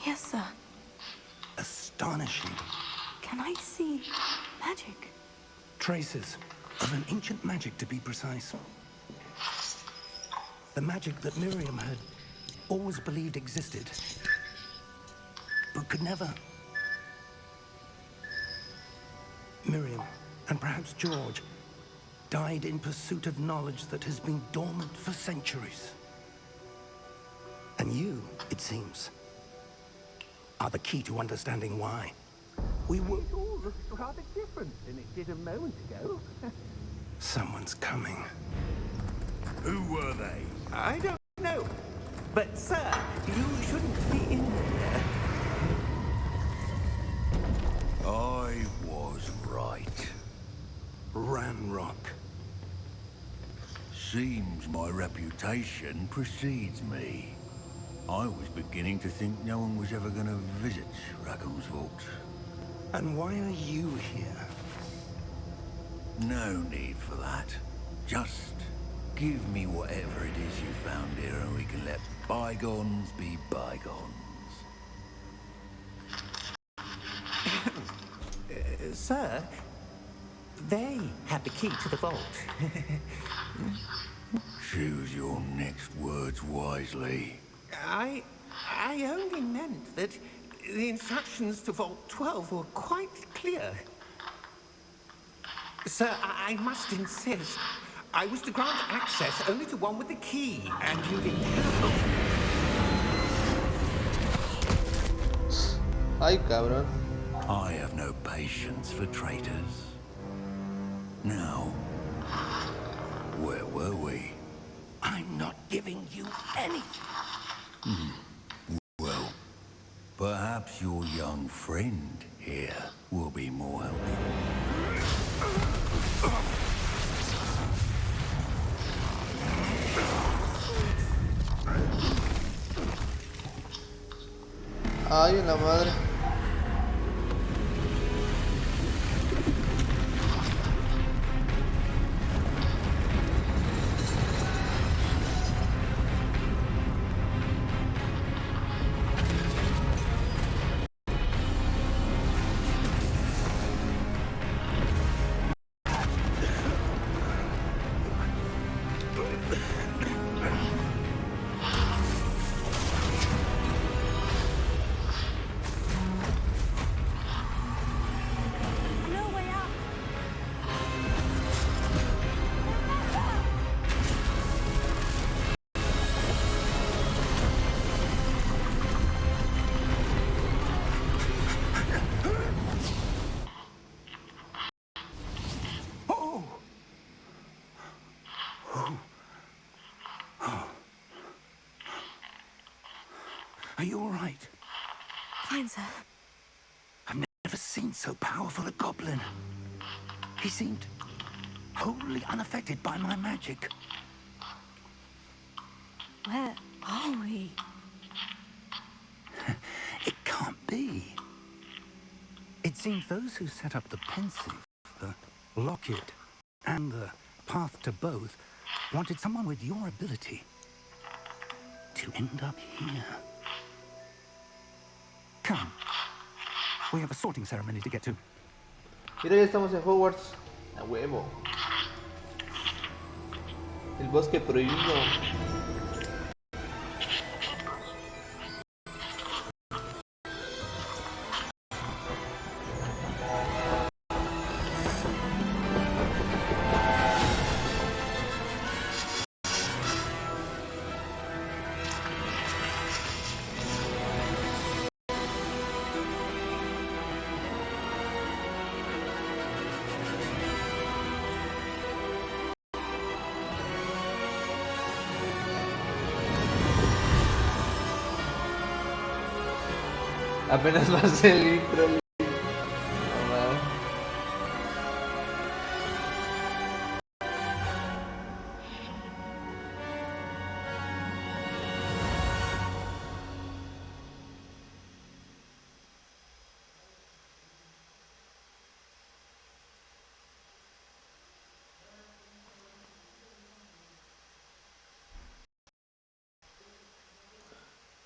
C: Yes, sir.
D: Astonishing.
C: Can I see magic?
D: Traces of an ancient magic, to be precise. The magic that Miriam had always believed existed, but could never. Miriam, and perhaps George, died in pursuit of knowledge that has been dormant for centuries. And you, it seems, are the key to understanding why.
F: We were all rather different than it did a moment ago.
D: Someone's coming.
G: Who were they?
F: I don't know. But, sir, you shouldn't be in there.
G: I was right.
D: Ranrock.
G: Seems my reputation precedes me. I was beginning to think no one was ever going to visit Raccoon's Vault.
D: And why are you here?
G: No need for that. Just give me whatever it is you found here and we can let bygones be bygones.
F: Sir, they have the key to the vault.
G: Choose your next words wisely.
F: I only meant that the instructions to Vault 12 were quite clear. Sir, I must insist. I was to grant access only to one with the key, and you didn't have.
B: Ay, cabrón.
G: I have no patience for traitors. Now, where were we?
D: I'm not giving you anything.
G: Well, perhaps your young friend here will be more helpful.
B: Ay, la madre.
C: No way out.
D: Are you all right?
C: Fine, sir.
D: I've never seen so powerful a goblin. He seemed wholly unaffected by my magic.
C: Where are we?
D: It can't be. It seems those who set up the pensive, the locket, and the path to both wanted someone with your ability to end up here. Come. We have a sorting ceremony to get to.
B: Mira, ya estamos en Howarts. A huevo. El bosque prohibido. Apenas va a ser el intro. No mames.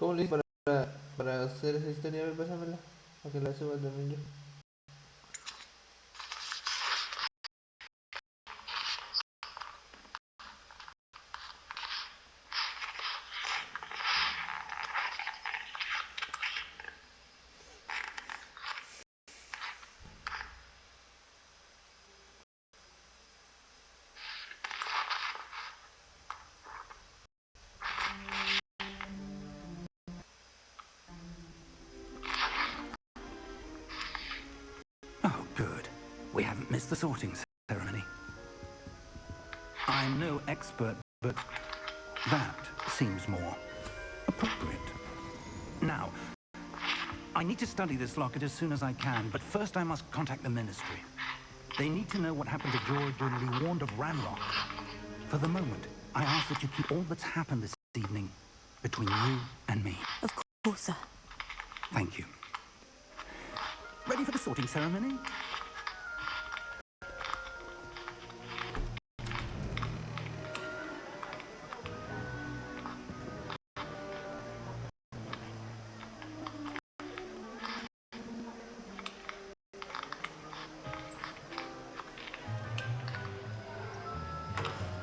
B: ¿Cómo le hice para hacer esa historia? A ver, pásamela. Para que la suba también yo.
D: Oh, good. We haven't missed the sorting ceremony. I'm no expert, but that seems more appropriate. Now, I need to study this locket as soon as I can, but first I must contact the Ministry. They need to know what happened to George and be warned of Ranrock. For the moment, I ask that you keep all that's happened this evening between you and me.
C: Of course, sir.
D: Thank you. Ready for the sorting ceremony?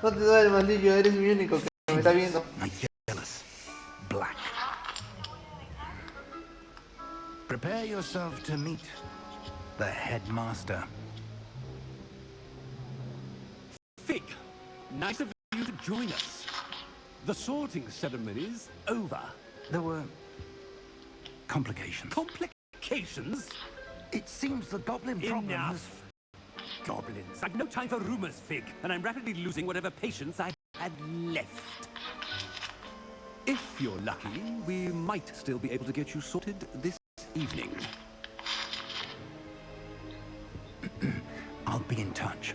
B: No te da el maldillo, eres mi único que me está viendo.
D: My jealous. Black. Prepare yourself to meet the headmaster.
K: Fig, nice of you to join us. The sorting ceremony's over.
D: There were complications.
K: Complications?
D: It seems the goblin problem has...
K: Enough. Goblins. I've no time for rumors, Fig, and I'm rapidly losing whatever patience I had left. If you're lucky, we might still be able to get you sorted this evening.
D: I'll be in touch.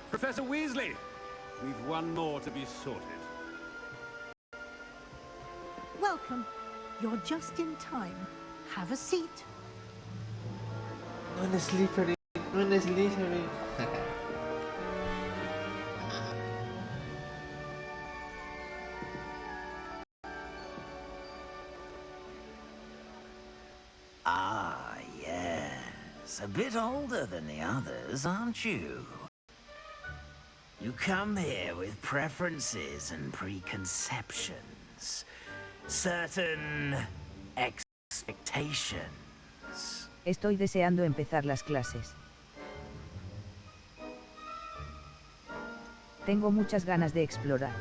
K: Professor Weasley, we've one more to be sorted.
L: Welcome. You're just in time. Have a seat.
B: No es Slytherin, no es Slytherin.
J: Ah, yes. A bit older than the others, aren't you? You come here with preferences and preconceptions. Certain expectations.
A: Estoy deseando empezar las clases. Tengo muchas ganas de explorar.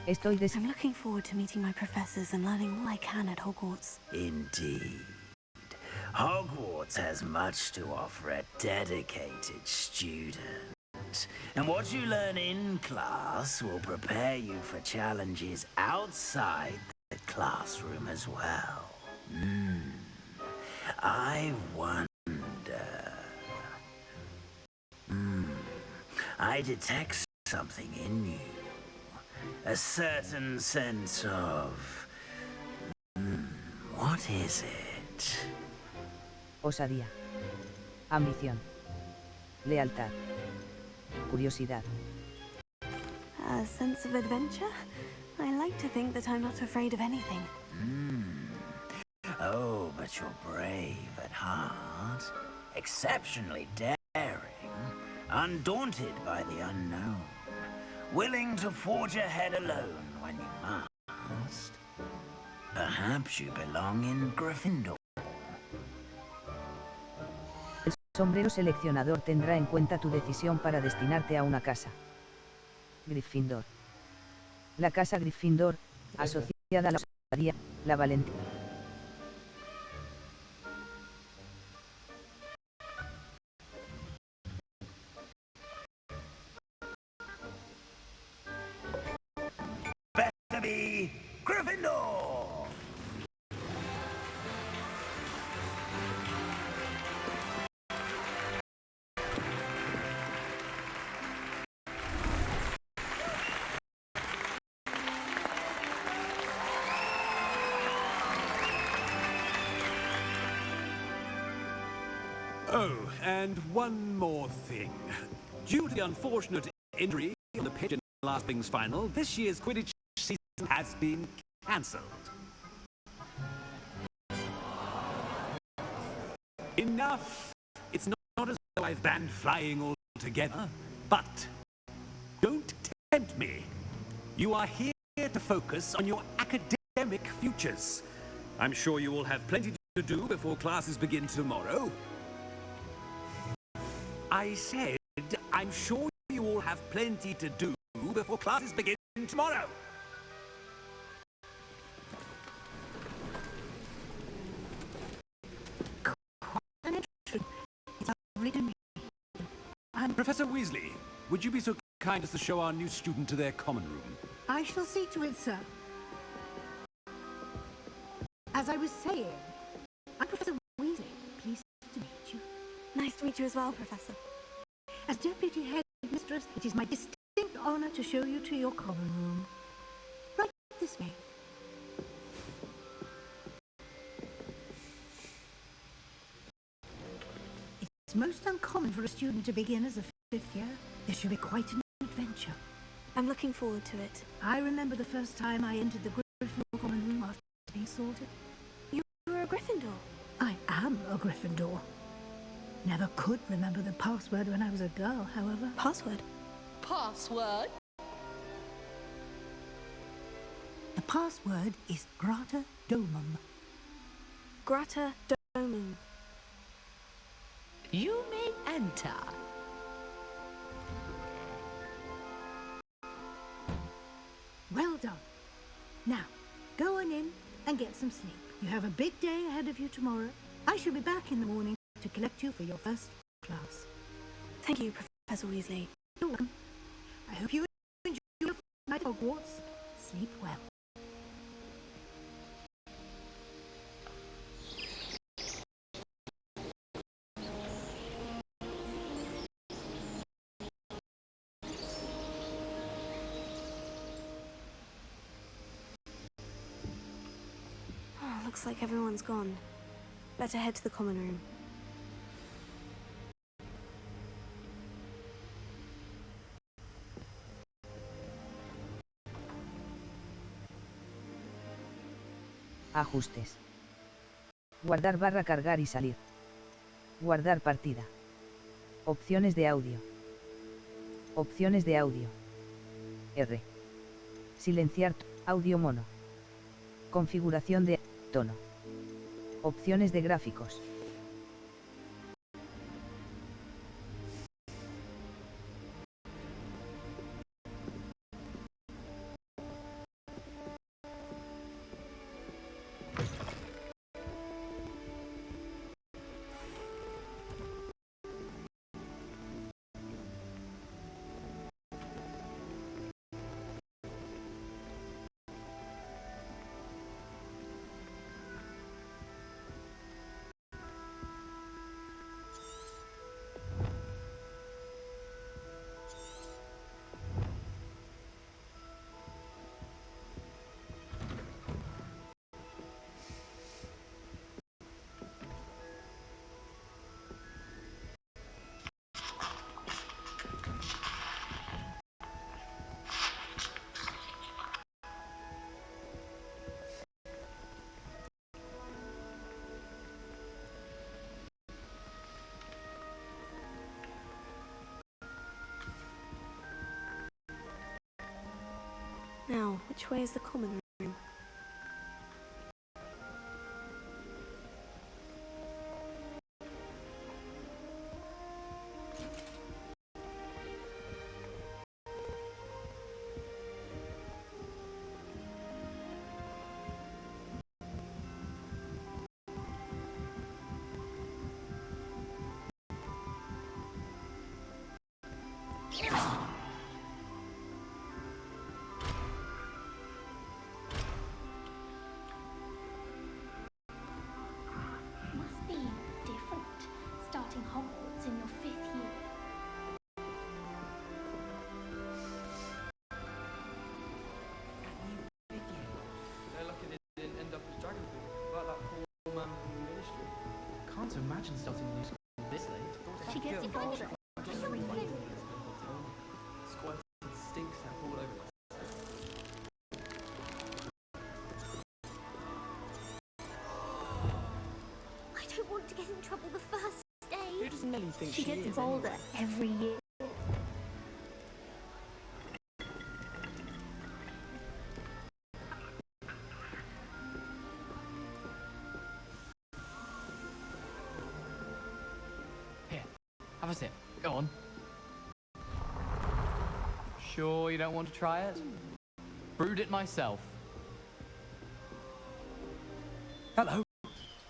C: I'm looking forward to meeting my professors and learning all I can at Hogwarts.
J: Indeed. Hogwarts has much to offer a dedicated student. And what you learn in class will prepare you for challenges outside the classroom as well. I wonder... I detect something in you. A certain sense of... what is it?
A: Osadía. Ambición. Lealtad. Curiosidad.
C: A sense of adventure? I like to think that I'm not afraid of anything.
J: Oh, but you're brave at heart. Exceptionally daring. Undaunted by the unknown. Willing to forge ahead alone when you must. Perhaps you belong in Gryffindor.
A: El sombrero seleccionador tendrá en cuenta tu decisión para destinarte a una casa. Gryffindor. La casa Gryffindor, asociada a la osadía, la valentía.
J: Better be Gryffindor!
K: Oh, and one more thing. Due to the unfortunate injury on the pitch in last spring's final, this year's Quidditch season has been cancelled. Enough! It's not as though I've banned flying altogether, but don't tempt me. You are here to focus on your academic futures. I'm sure you will have plenty to do before classes begin tomorrow. I said, I'm sure you all have plenty to do before classes begin tomorrow.
L: It's lovely to meet you.
K: Professor Weasley, would you be so kind as to show our new student to their common room?
L: I shall see to it, sir. As I was saying, I'm Professor Weasley. Pleased to meet you.
C: Nice to meet you as well, Professor.
L: As Deputy Headmistress, it is my distinct honor to show you to your common room. Right this way. It's most uncommon for a student to begin as a fifth year. This should be quite an adventure.
C: I'm looking forward to it.
L: I remember the first time I entered the Gryffindor common room after being sorted.
C: You were a Gryffindor?
L: I am a Gryffindor. Never could remember the password when I was a girl, however.
C: Password?
M: Password?
L: The password is Grata Domum.
C: Grata Domum.
M: You may enter.
L: Well done. Now, go on in and get some sleep. You have a big day ahead of you tomorrow. I shall be back in the morning to collect you for your first class.
C: Thank you, Professor Weasley.
L: You're welcome. I hope you enjoy your night at Howarts. Sleep well.
C: Looks like everyone's gone. Better head to the common room.
A: Ajustes. Guardar barra cargar y salir. Guardar partida. Opciones de audio. Opciones de audio. R. Silenciar audio mono. Configuración de tono. Opciones de gráficos.
C: Now, which way is the common room?
N: Must be different, starting Hogwarts in your 5th year.
O: They're lucky they didn't end up as dragon food, like that poor man from the ministry. Can't imagine starting a new school this Honestly,
N: She gets bored at everything.
O: squirted stink sap all over the
N: I don't want to get in trouble the first day.
O: Who does Nelly think
N: She gets
O: is,
N: bolder
O: anyway?
N: every year.
P: Here, have a sip. Go on. Sure you don't want to try it? Brewed it myself. Hello.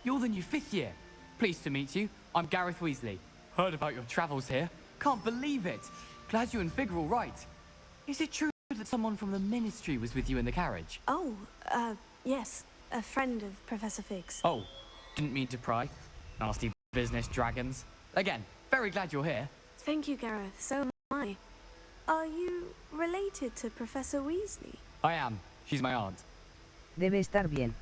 P: You're the new 5th year. Pleased to meet you. I'm Gareth Weasley. Heard about your travels here. Can't believe it. Glad you and Fig are all right. Is it true that someone from the Ministry was with you in the carriage?
C: Oh, yes. A friend of Professor Fig's.
P: Oh, didn't mean to pry. Nasty business dragons. Again, very glad you're here.
C: Thank you, Gareth. So am I. Are you related to Professor Weasley?
P: I am. She's my aunt.
A: Debe estar bien.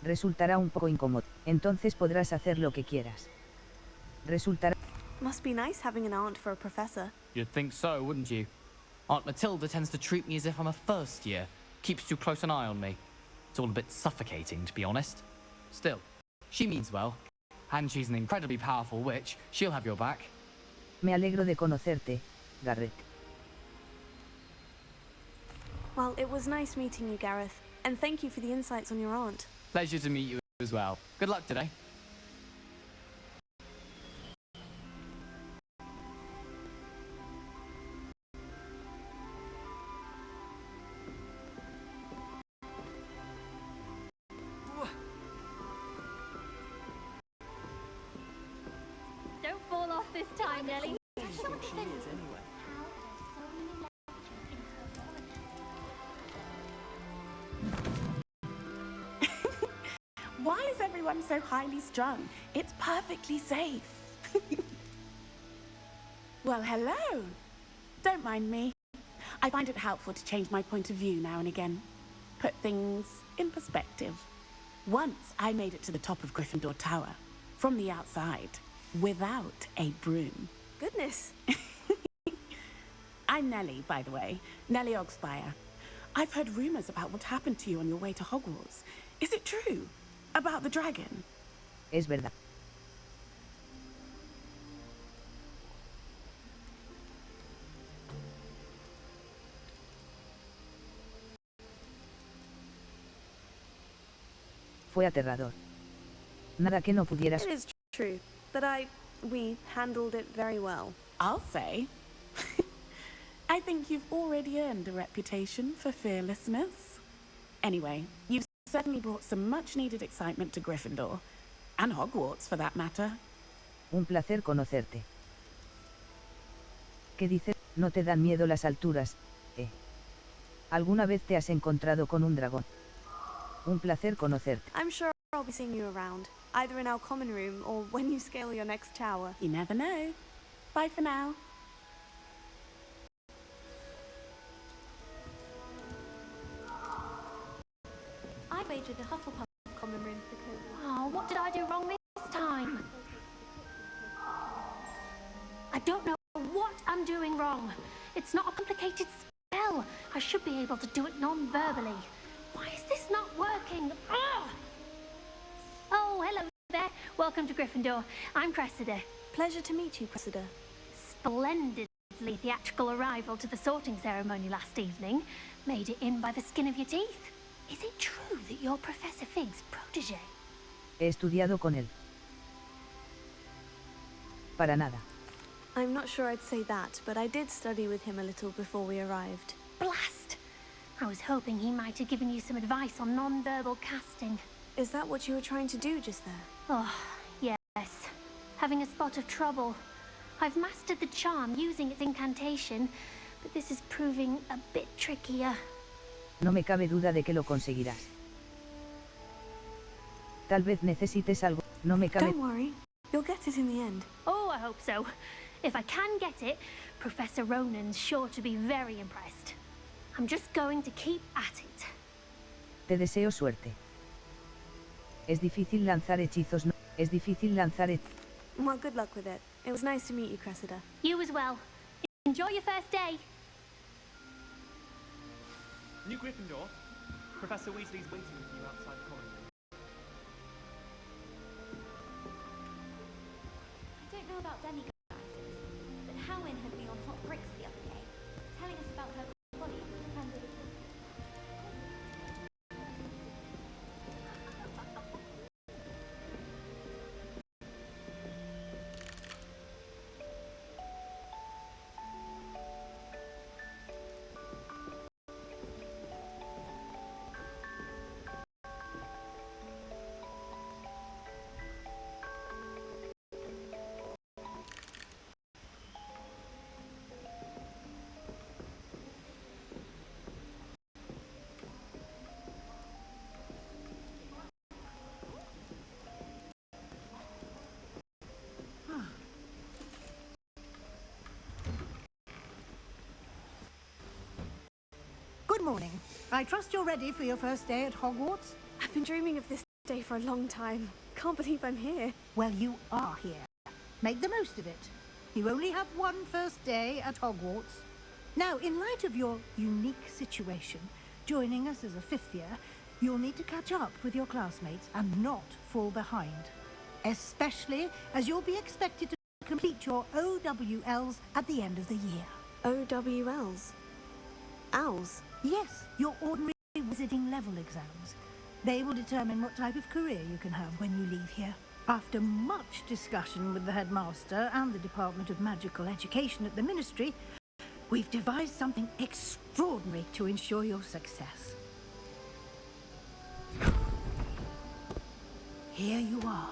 A: Resultará un poco incómodo. Entonces podrás hacer lo que quieras. Resultará...
C: Must be nice having an aunt for a professor.
P: You'd think so, wouldn't you? Aunt Matilda tends to treat me as if I'm a first year. Keeps too close an eye on me. It's all a bit suffocating, to be honest. Still, she means well. And she's an incredibly powerful witch. She'll have your back.
A: Me alegro de conocerte, Garrett.
C: Well, it was nice meeting you, Gareth. And thank you for the insights on your aunt.
P: Pleasure to meet you as well. Good luck today.
N: Don't fall off this time, Nelly.
O: Who do you think she is, anyway?
Q: Why is everyone so highly strung? It's perfectly safe. Well, hello. Don't mind me. I find it helpful to change my point of view now and again. Put things in perspective. Once I made it to the top of Gryffindor Tower, from the outside, without a broom.
C: Goodness.
Q: I'm Nellie, by the way. Nellie Ogspire. I've heard rumors about what happened to you on your way to Hogwarts. Is it true? About the dragon?
A: Es verdad. Fue aterrador. Nada que no pudieras...
C: It is true, but we handled it very well.
Q: I'll say. I think you've already earned a reputation for fearlessness. Anyway, you've certainly brought some much-needed excitement to Gryffindor. And Hogwarts, for that matter.
A: Un placer conocerte. ¿Qué dices? ¿No te dan miedo las alturas, eh? ¿Alguna vez te has encontrado con un dragón? Un placer conocerte.
C: I'm sure I'll be seeing you around, either in our common room or when you scale your next tower.
Q: You never know. Bye for now.
N: I wagered the Hufflepuff common room because... Oh, what did I do wrong this time? I don't know what I'm doing wrong. It's not a complicated spell. I should be able to do it non-verbally. Why is this not working? Ugh! Oh, hello there. Welcome to Gryffindor. I'm Cressida.
C: Pleasure to meet you, Cressida.
N: Splendidly theatrical arrival to the sorting ceremony last evening. Made it in by the skin of your teeth. Is it true that you're Professor Fig's protégé?
A: He estudiado con él. Para nada.
C: I'm not sure I'd say that, but I did study with him a little before we arrived.
N: Blast! I was hoping he might have given you some advice on non-verbal casting.
C: Is that what you were trying to do just there?
N: Oh, yes. Having a spot of trouble. I've mastered the charm using its incantation, but this is proving a bit trickier.
A: No me cabe duda de que lo conseguirás. Tal vez necesites algo. No me cabe...
C: Don't worry. You'll get it in the end.
N: Oh, I hope so. If I can get it, Professor Ronan's sure to be very impressed. I'm just going to keep at it.
A: Te deseo suerte. Es difícil lanzar hechizos, no. Es difícil lanzar
C: Well, good luck with it. It was nice to meet you, Cressida.
N: You as well. Enjoy your first day.
O: New Gryffindor. Professor Weasley's waiting for you outside the common room.
R: I don't know about demigods, but Howin had me on hot bricks the other day, telling us about her body and the...
L: Good morning. I trust you're ready for your first day at Hogwarts?
C: I've been dreaming of this day for a long time. Can't believe I'm here.
L: Well, you are here. Make the most of it. You only have one first day at Hogwarts. Now, in light of your unique situation, joining us as a fifth year, you'll need to catch up with your classmates and not fall behind. Especially as you'll be expected to complete your OWLs at the end of the year.
C: OWLs? Owls?
L: Yes, your ordinary wizarding level exams. They will determine what type of career you can have when you leave here. After much discussion with the headmaster and the Department of Magical Education at the Ministry, we've devised something extraordinary to ensure your success. Here you are.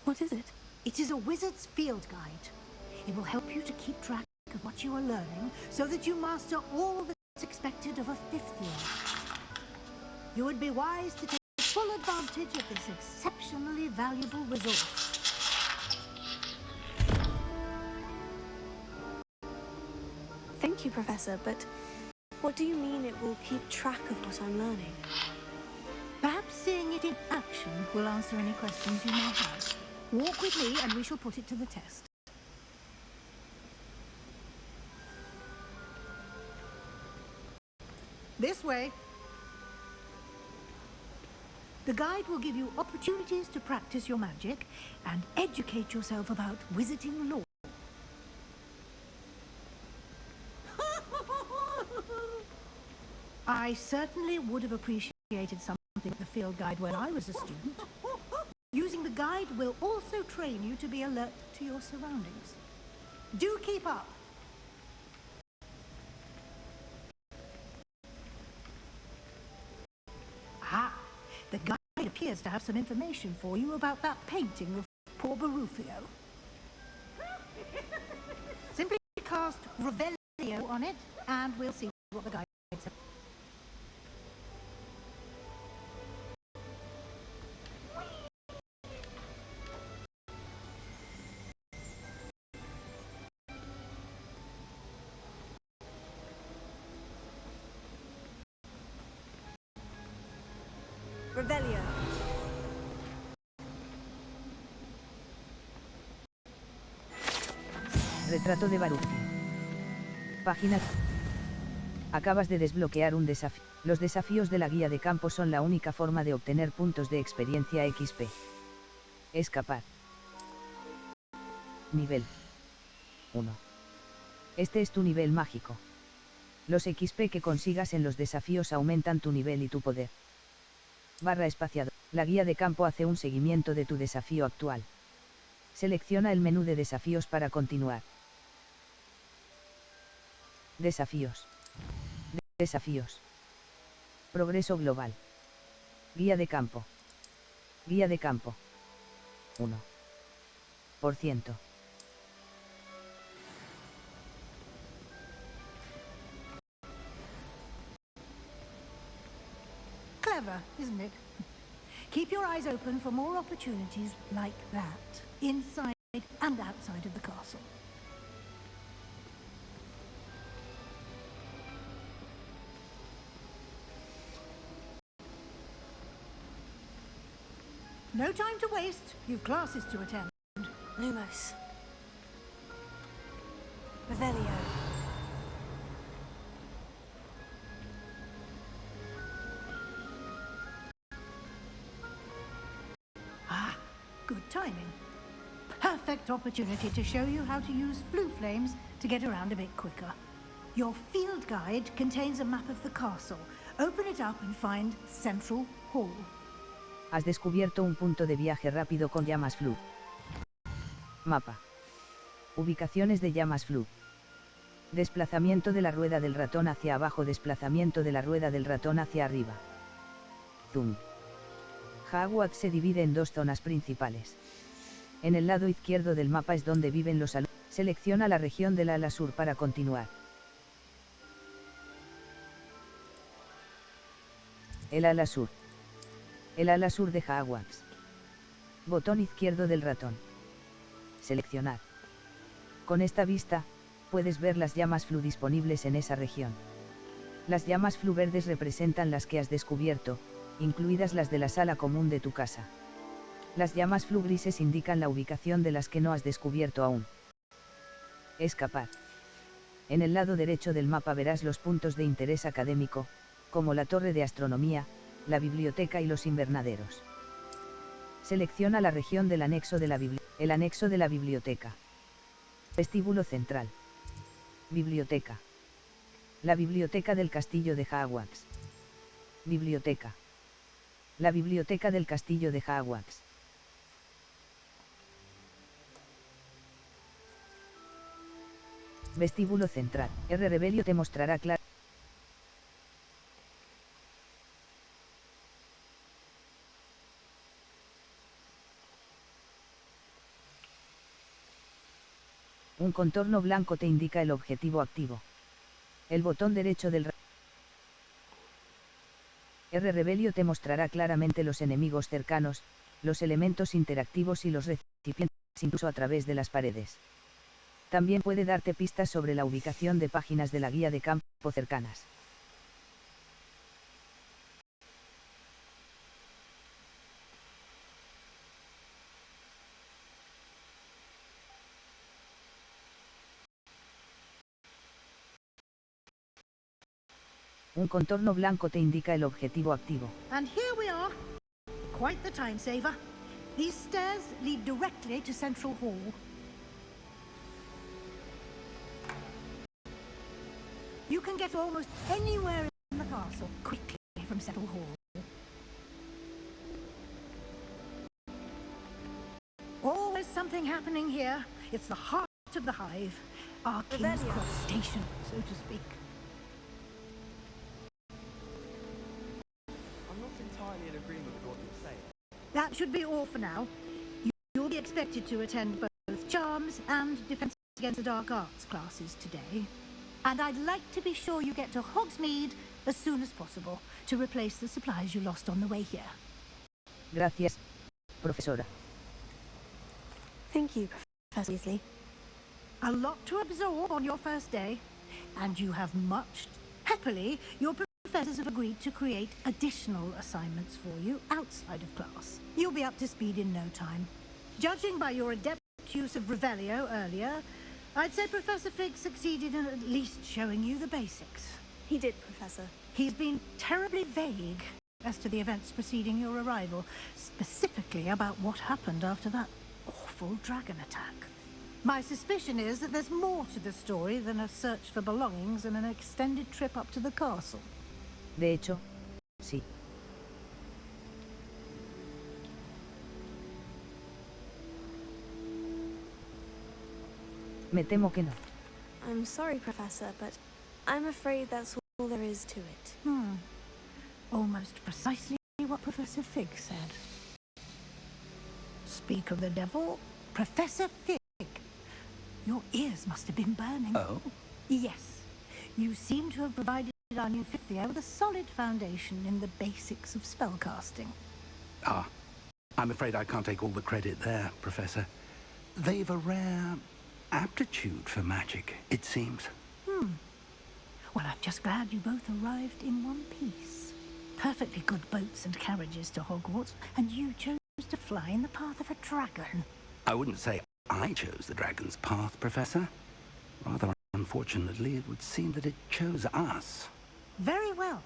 C: What is it?
L: It is a wizard's field guide. It will help you to keep track of what you are learning so that you master all that's expected of a fifth year. You would be wise to take full advantage of this exceptionally valuable resource.
C: Thank you, Professor, but what do you mean it will keep track of what I'm learning?
L: Perhaps seeing it in action will answer any questions you may have. Walk with me and we shall put it to the test. This way. The guide will give you opportunities to practice your magic and educate yourself about wizarding lore. I certainly would have appreciated something like the field guide when I was a student. Using the guide will also train you to be alert to your surroundings. Do keep up. Ah, the guide appears to have some information for you about that painting of poor Barufio. Simply cast Revelio on it, and we'll see what the guide says.
C: Revelio.
A: Retrato de Baruch. Página. Acabas de desbloquear un desafío. Los desafíos de la guía de campo son la única forma de obtener puntos de experiencia XP. Escapar. Nivel 1. Este es tu nivel mágico. Los XP que consigas en los desafíos aumentan tu nivel y tu poder. Barra espaciado. La guía de campo hace un seguimiento de tu desafío actual. Selecciona el menú de desafíos para continuar. Desafíos. Desafíos. Progreso global. Guía de campo. Guía de campo. 1%.
L: Clever, isn't it? Keep your eyes open for more opportunities like that, inside and outside of the castle. No time to waste. You've classes to attend.
C: Lumos. Revelio.
L: Ah, good timing. Perfect opportunity to show you how to use flue flames to get around a bit quicker. Your field guide contains a map of the castle. Open it up and find Central Hall.
A: Has descubierto un punto de viaje rápido con llamas flu. Mapa. Ubicaciones de llamas flu. Desplazamiento de la rueda del ratón hacia abajo, desplazamiento de la rueda del ratón hacia arriba. Zoom. Howarts se divide en dos zonas principales. En el lado izquierdo del mapa es donde viven los alumnos. Selecciona la región del ala sur para continuar. El ala sur. El ala sur de Howarts. Botón izquierdo del ratón. Seleccionar. Con esta vista, puedes ver las llamas flu disponibles en esa región. Las llamas flu verdes representan las que has descubierto, incluidas las de la sala común de tu casa. Las llamas flu grises indican la ubicación de las que no has descubierto aún. Escapar. En el lado derecho del mapa verás los puntos de interés académico, como la torre de astronomía, la biblioteca y los invernaderos. Selecciona la región del anexo de el anexo de la biblioteca. Vestíbulo central. Biblioteca. La biblioteca del castillo de Howarts. Biblioteca. La biblioteca del castillo de Howarts. Vestíbulo central. Rebelio te mostrará claro. Un contorno blanco te indica el objetivo activo. El botón derecho del Rebelio te mostrará claramente los enemigos cercanos, los elementos interactivos y los recipientes, incluso a través de las paredes. También puede darte pistas sobre la ubicación de páginas de la guía de campo cercanas. Un contorno blanco te indica el objetivo activo.
L: And here we are. Quite the time saver. These stairs lead directly to Central Hall. You can get almost anywhere in the castle quickly from Central Hall. Always something happening here. It's the heart of the hive. Our King's Cross station, so to speak.
O: I'm not entirely in agreement with what you're saying.
L: That should be all for now. You'll be expected to attend both Charms and Defense Against the Dark Arts classes today. And I'd like to be sure you get to Hogsmeade as soon as possible to replace the supplies you lost on the way here.
A: Gracias, profesora.
C: Thank you, Professor Weasley.
L: A lot to absorb on your first day, and you have much. Happily, your professors have agreed to create additional assignments for you outside of class. You'll be up to speed in no time. Judging by your adept use of Revelio earlier, I'd say Professor Fig succeeded in at least showing you the basics.
C: He did, Professor.
L: He's been terribly vague as to the events preceding your arrival, specifically about what happened after that awful dragon attack. My suspicion is that there's more to the story than a search for belongings and an extended trip up to the castle.
A: De hecho, sí. Me temo que no.
C: I'm sorry, Professor, but I'm afraid that's all there is to it.
L: Almost precisely what Professor Fig said. Speak of the devil, Professor Fig. Your ears must have been burning.
K: Oh?
L: Yes. You seem to have provided our new fifth year with a solid foundation in the basics of spellcasting.
E: Ah, I'm afraid I can't take all the credit there, Professor. They've a rare aptitude for magic, it seems.
L: Well, I'm just glad you both arrived in one piece. Perfectly good boats and carriages to Hogwarts, and you chose to fly in the path of a dragon.
E: I wouldn't say I chose the dragon's path, Professor. Rather unfortunately, it would seem that it chose us.
L: Very well.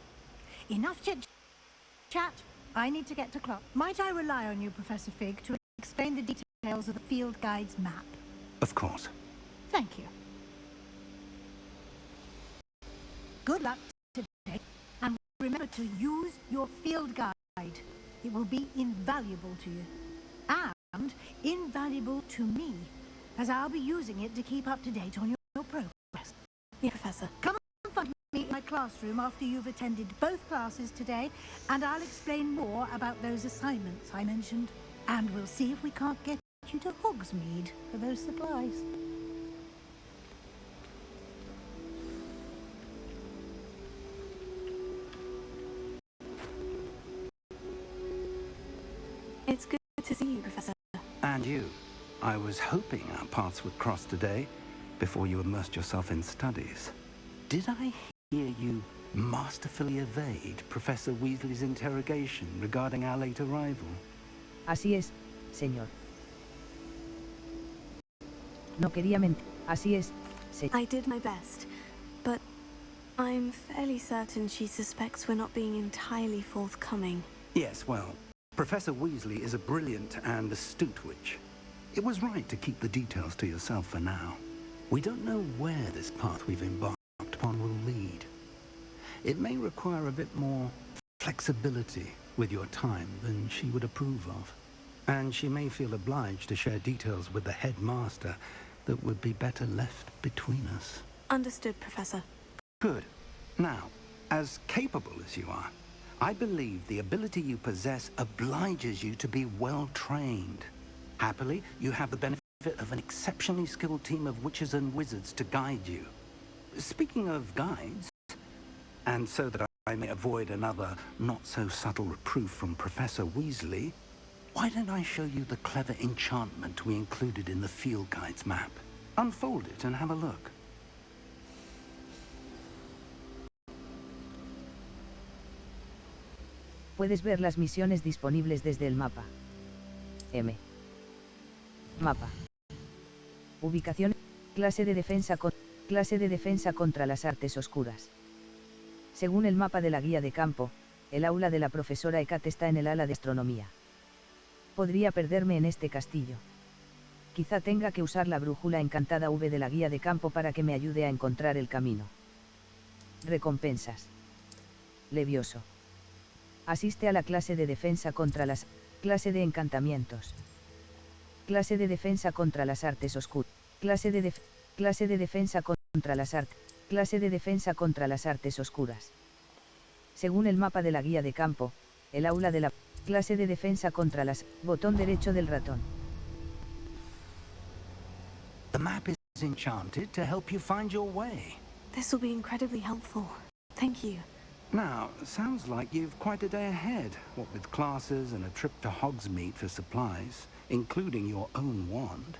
L: Enough chit-chat. I need to get to class. Might I rely on you, Professor Fig, to explain the details of the field guide's map?
E: Of course.
L: Thank you. Good luck today, and remember to use your field guide. It will be invaluable to you, and invaluable to me, as I'll be using it to keep up to date on your progress.
C: Yeah, Professor.
L: Come and find me in my classroom after you've attended both classes today, and I'll explain more about those assignments I mentioned. And we'll see if we can't get you to Hogsmeade for those supplies.
C: It's good to see you, Professor.
E: And you. I was hoping our paths would cross today, before you immersed yourself in studies. Did I hear you masterfully evade Professor Weasley's interrogation regarding our late arrival?
A: Así es, señor. No quería mentir. Así es, señor.
C: I did my best, but I'm fairly certain she suspects we're not being entirely forthcoming.
E: Yes, well, Professor Weasley is a brilliant and astute witch. It was right to keep the details to yourself for now. We don't know where this path we've embarked upon will lead. It may require a bit more flexibility with your time than she would approve of. And she may feel obliged to share details with the headmaster that would be better left between us.
C: Understood, Professor.
E: Good. Now, as capable as you are, I believe the ability you possess obliges you to be well trained. Happily, you have the benefit of an exceptionally skilled team of witches and wizards to guide you. Speaking of guides, and so that I may avoid another not-so-subtle reproof from Professor Weasley, why don't I show you the clever enchantment we included in the field guide's map? Unfold it and have a look.
A: Puedes ver las misiones disponibles desde el mapa. Mapa. Ubicación. Clase de defensa contra las artes oscuras. Según el mapa de la guía de campo, el aula de la profesora Hecat está en el ala de astronomía. Podría perderme en este castillo. Quizá tenga que usar la brújula encantada V de la guía de campo para que me ayude a encontrar el camino. Recompensas. Levioso. Asiste a la clase de defensa contra las... Clase de encantamientos. Clase de defensa contra las artes oscuras. Clase de defensa contra las artes. Clase de defensa contra las artes oscuras. Según el mapa de la guía de campo, el aula de la... Clase de defensa contra las... Botón derecho del ratón.
E: The map is enchanted to help you find your way.
C: This will be incredibly helpful. Thank you.
E: Now, sounds like you've quite a day ahead, what with classes and a trip to Hogsmeade for supplies, including your own wand.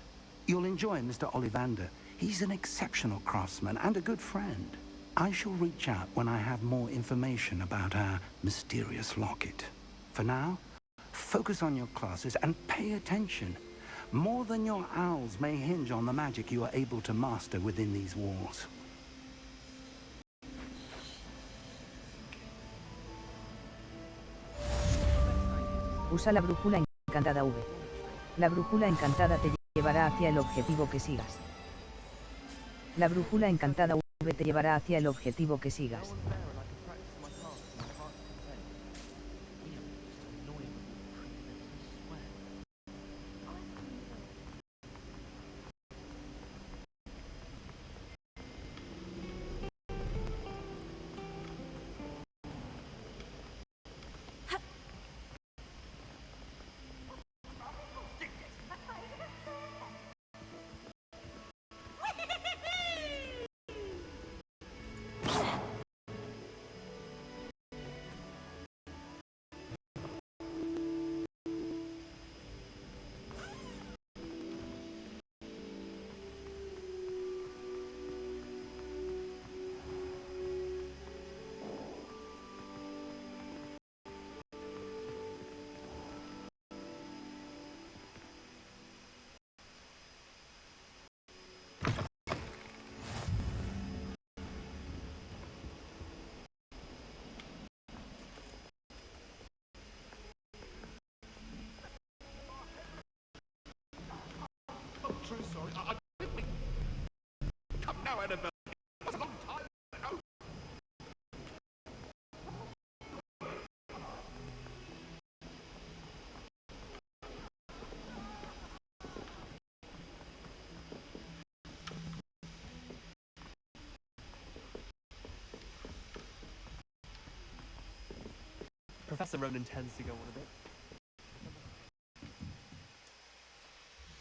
E: You'll enjoy Mr. Ollivander. He's an exceptional craftsman and a good friend. I shall reach out when I have more information about our mysterious locket. For now, focus on your classes and pay attention. More than your owls may hinge on the magic you are able to master within these walls.
A: Usa la brújula encantada V. La brújula encantada te llevará hacia el objetivo que sigas. La brújula encantada V te llevará hacia el objetivo que sigas.
K: true story. I didn't mean... Come now, Annabelle. It was a long time ago.
O: Professor Ronan tends to go on a bit.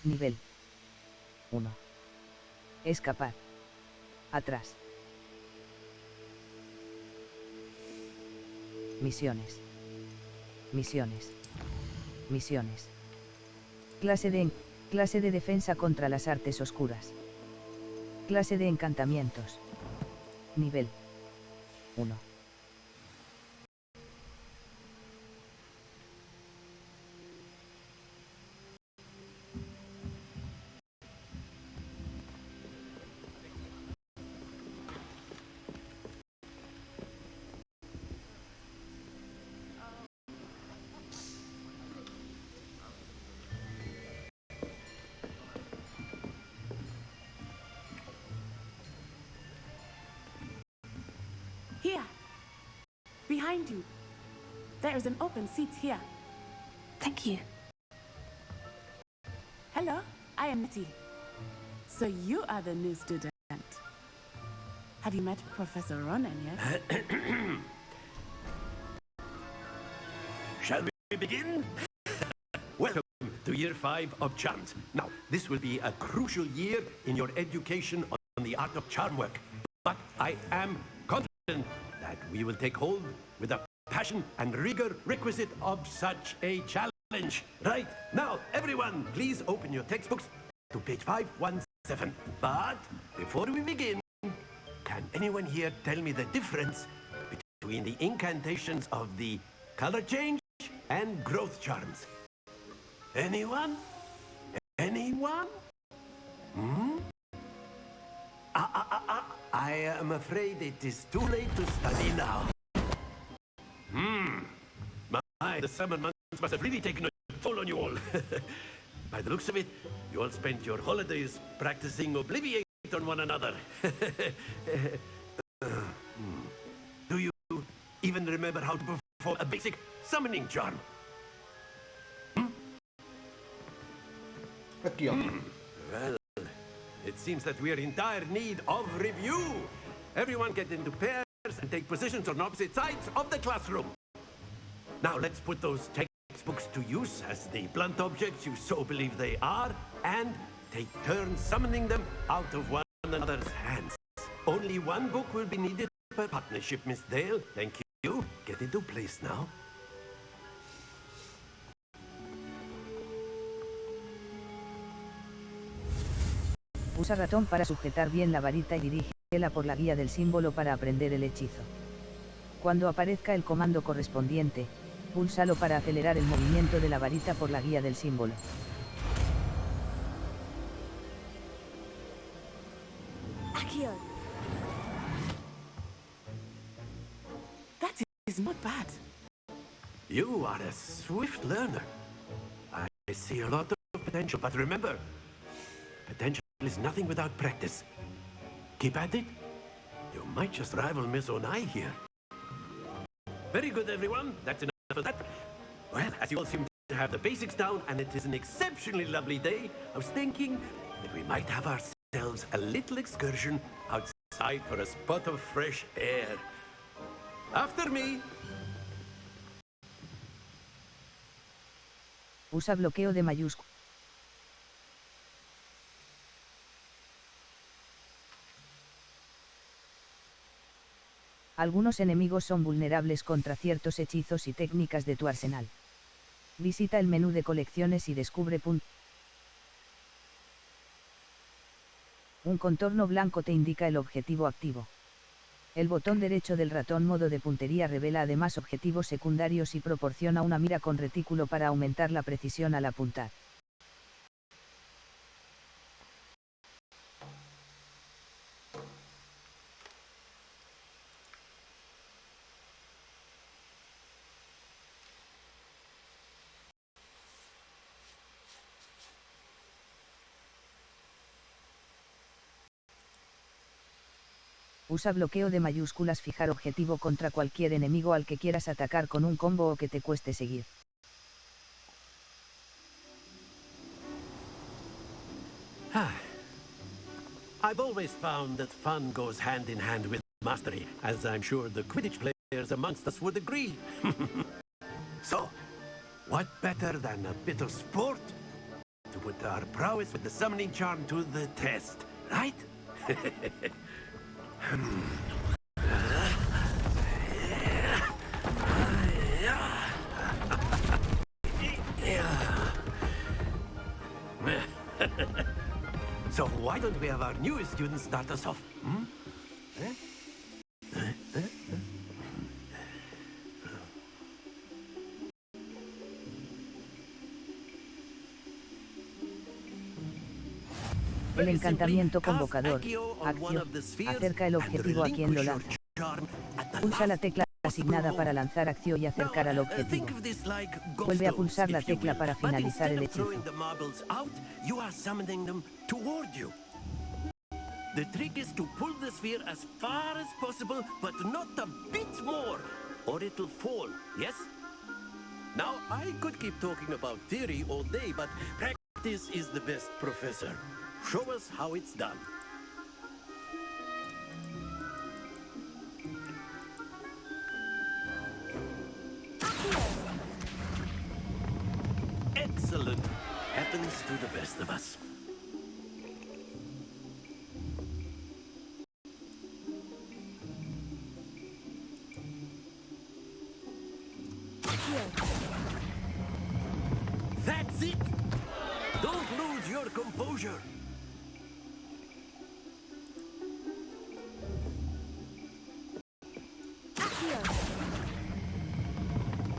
A: Nivel 1. Escapar. Atrás. Misiones. Misiones. Misiones. Clase de defensa contra las artes oscuras. Clase de encantamientos. Nivel 1.
Q: Here. Behind you. There is an open seat here.
C: Thank you.
Q: Hello, I am Nettie. So you are the new student. Have you met Professor Ronan yet?
S: Shall we begin? Welcome to Year 5 of Charms. Now, this will be a crucial year in your education on the art of charm work. But I am confident that we will take hold with the passion and rigor requisite of such a challenge. Right, now, everyone, please open your textbooks to page 517. But before we begin, can anyone here tell me the difference between the incantations of the color change and growth charms? Anyone? Anyone? Hmm? I am afraid it is too late to study now. The summer months must have really taken a toll on you all. By the looks of it, you all spent your holidays practicing Obliviate on one another. Do you even remember how to perform a basic summoning charm? Well, it seems that we are in dire need of review. Everyone get into pairs and take positions on opposite sides of the classroom. Now let's put those textbooks to use as the blunt objects you so believe they are, and take turns summoning them out of one another's hands. Only one book will be needed per partnership, Miss Dale. Thank you. Get into place now.
A: Usa ratón para sujetar bien la varita y dirígela por la guía del símbolo para aprender el hechizo. Cuando aparezca el comando correspondiente, púlsalo para acelerar el movimiento de la varita por la guía del símbolo.
Q: Accio. That is not bad.
S: You are a swift learner. I see a lot of potential, but remember, potential is nothing without practice. Keep at it. You might just rival Miss Onai here. Very good, everyone. That's enough of that. Well, as you all seem to have the basics down, and it is an exceptionally lovely day, I was thinking that we might have ourselves a little excursion outside for a spot of fresh air. After me.
A: Usa bloqueo de mayúsculas. Algunos enemigos son vulnerables contra ciertos hechizos y técnicas de tu arsenal. Visita el menú de colecciones y descubre un contorno blanco te indica el objetivo activo. El botón derecho del ratón modo de puntería revela además objetivos secundarios y proporciona una mira con retículo para aumentar la precisión al apuntar. Usa bloqueo de mayúsculas. Fijar objetivo contra cualquier enemigo al que quieras atacar con un combo o que te cueste seguir.
S: I've always found that fun goes hand in hand with mastery, as I'm sure the Quidditch players amongst us would agree. So, what better than a bit of sport to put our prowess with the summoning charm to the test, right? So why don't we have our newest student start us off?
A: El encantamiento convocador. Acción. Acerca el objetivo a quien lo lanza. Pulsa la tecla asignada para lanzar acción y acercar al objetivo. Vuelve a pulsar la tecla para finalizar el hechizo.
S: The trick is to pull the sphere as far as possible, but not a bit more, or it'll fall, yes? Now, I could keep talking about theory all day, but practice is the best professor. Show us how it's done. Excellent. Happens to the best of us. That's it! Don't lose your composure.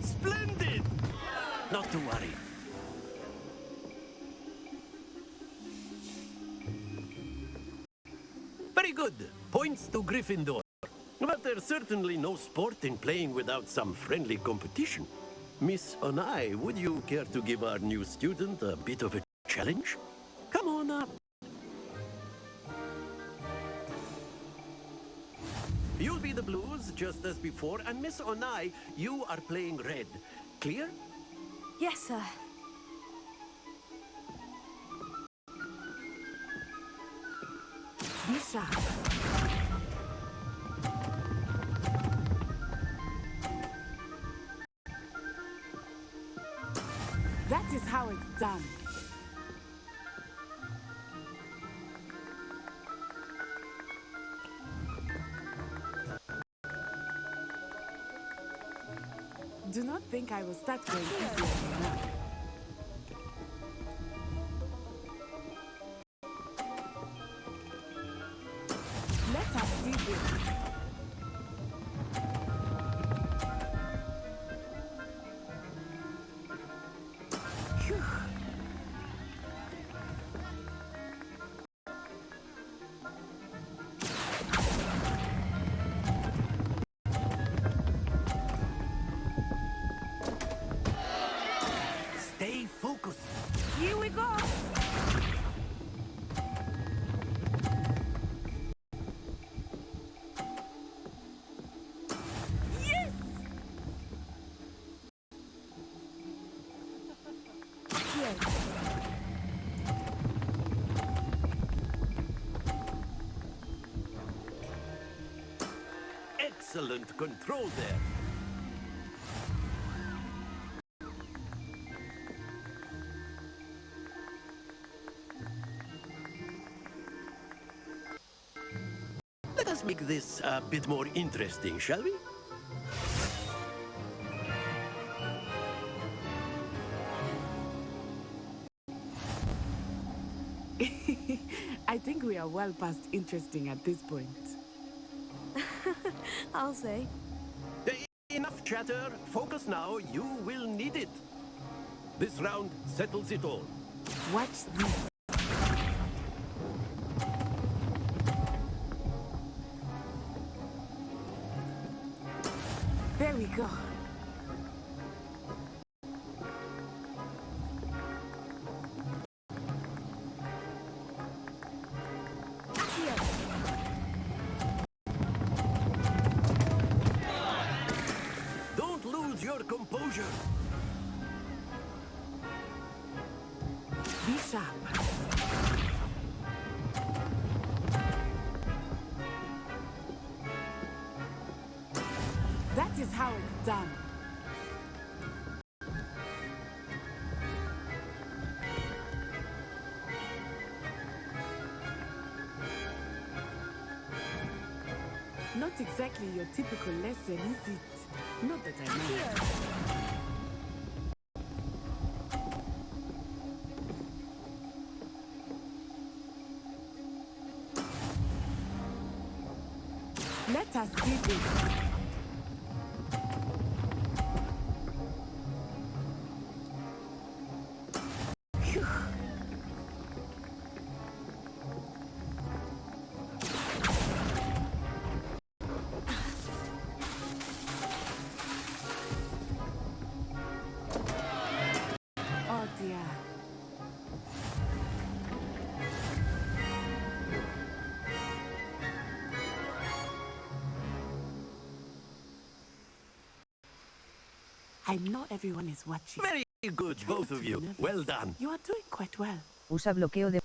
S: Splendid! Not to worry. Very good. Points to Gryffindor. But there's certainly no sport in playing without some friendly competition. Miss Onai, would you care to give our new student a bit of a challenge? Come on up. You'll be the blues, just as before, and Miss Onai, you are playing red. Clear?
C: Yes, sir.
Q: Be sharp. That is how it's done. Do not think I will start going easier now. Let us do this. Phew.
S: Stay focused.
Q: Here we go. Yes! Yes.
S: Excellent control there. Let us make this a bit more interesting, shall we?
Q: I think we are well past interesting at this point.
C: I'll say.
S: Enough chatter. Focus now. You will need it. This round settles it all.
Q: Watch this. There we go.
S: composure.
Q: Be sharp. That is how it's done. Not exactly your typical lesson, is it? Not that I know. Let us see this. Phew. Oh dear. I know everyone is watching.
S: Very good, both of you. Well done.
Q: You are doing quite well.
A: Usa bloqueo de...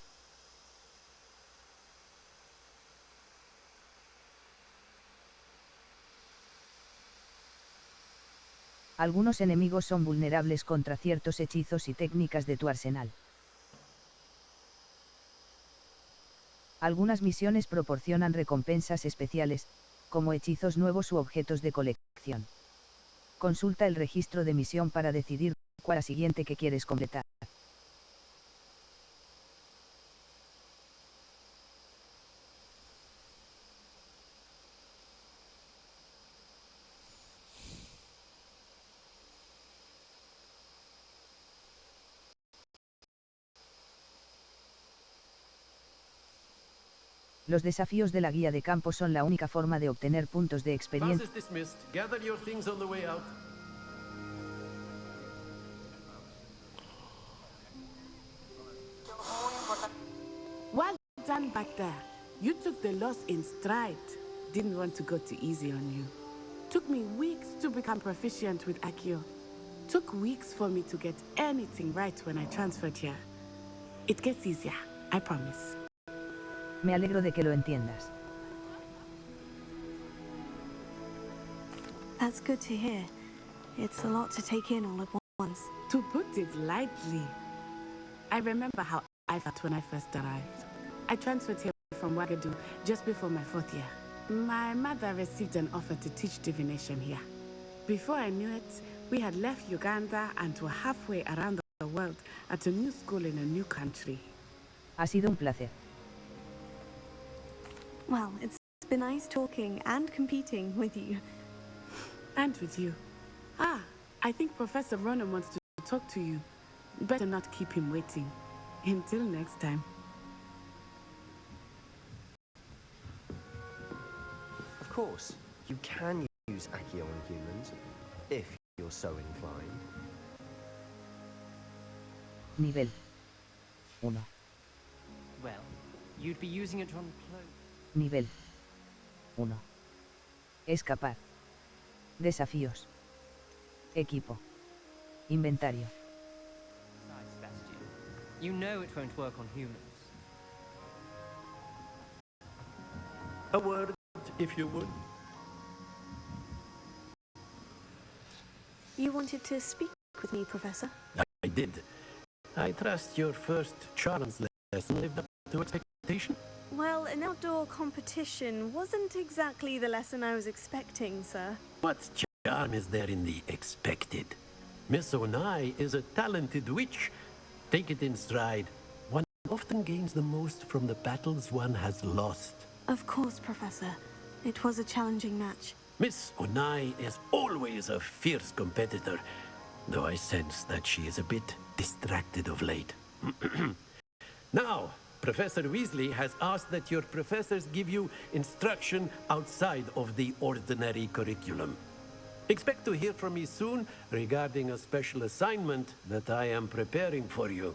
A: Algunos enemigos son vulnerables contra ciertos hechizos y técnicas de tu arsenal. Algunas misiones proporcionan recompensas especiales, como hechizos nuevos u objetos de colección. Consulta el registro de misión para decidir cuál es la siguiente que quieres completar. Los desafíos de la guía de campo son la única forma de obtener puntos de experiencia.
S: Class is dismissed. Gather your things on the way out.
Q: Well done back there. You took the loss in stride. Didn't want to go too easy on you. Took me weeks to become proficient with Accio. Took weeks for me to get anything right when I transferred here. It gets easier, I promise.
A: Me alegro de que lo entiendas.
C: That's good to hear. It's a lot to take in all at once.
Q: To put it lightly, I remember how I felt when I first arrived. I transferred here from Ouagadougou just before my 4th year. My mother received an offer to teach divination here. Before I knew it, we had left Uganda and were halfway around the world at a new school in a new country.
A: Ha sido un placer.
C: Well, it's been nice talking and competing with you.
Q: And with you. Ah, I think Professor Ronan wants to talk to you. Better not keep him waiting. Until next time.
T: Of course, you can use Accio on humans, if you're so inclined.
A: Nivel 1.
U: Well, you'd be using it on clothes.
A: Nivel 1. Escapar. Desafíos. Equipo. Inventario.
U: Besides, Sebastian, you know it won't work on humans.
S: A word, if you would.
C: You wanted to speak with me, Professor?
S: I did. I trust your first charms lesson lived up to expectation.
C: Well, an outdoor competition wasn't exactly the lesson I was expecting, sir.
S: What charm is there in the expected? Miss Onai is a talented witch. Take it in stride. One often gains the most from the battles one has lost.
C: Of course, Professor. It was a challenging match.
S: Miss Onai is always a fierce competitor, though I sense that she is a bit distracted of late. Now, Professor Weasley has asked that your professors give you instruction outside of the ordinary curriculum. Expect to hear from me soon regarding a special assignment that I am preparing for you.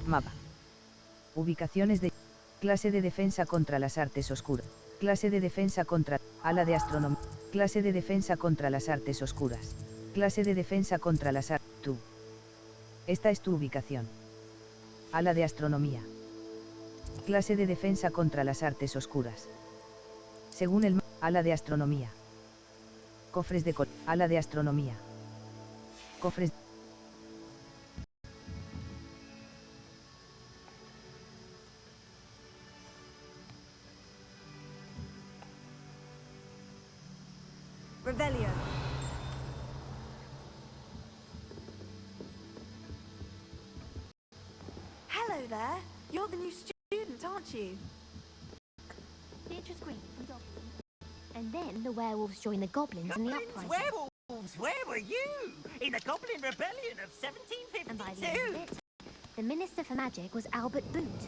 A: Mapa. Ubicaciones de... Clase de defensa contra las artes oscuras. Clase de defensa contra... Ala de astronomía. Clase de defensa contra las artes oscuras. Clase de defensa contra las artes... Tú. Esta es tu ubicación. Ala de astronomía. Clase de defensa contra las artes oscuras. Según el... Ala de astronomía. Cofres de... Ala de astronomía. Cofres...
H: Revelio. Hello there. You're the new student, aren't you?
N: Beatrice Green from Dublin. And then the werewolves joined the goblins in the uprising.
D: Werewolves, where were you? In the Goblin Rebellion of 1752?
N: And by the end of it, the Minister for Magic was Albert Boot.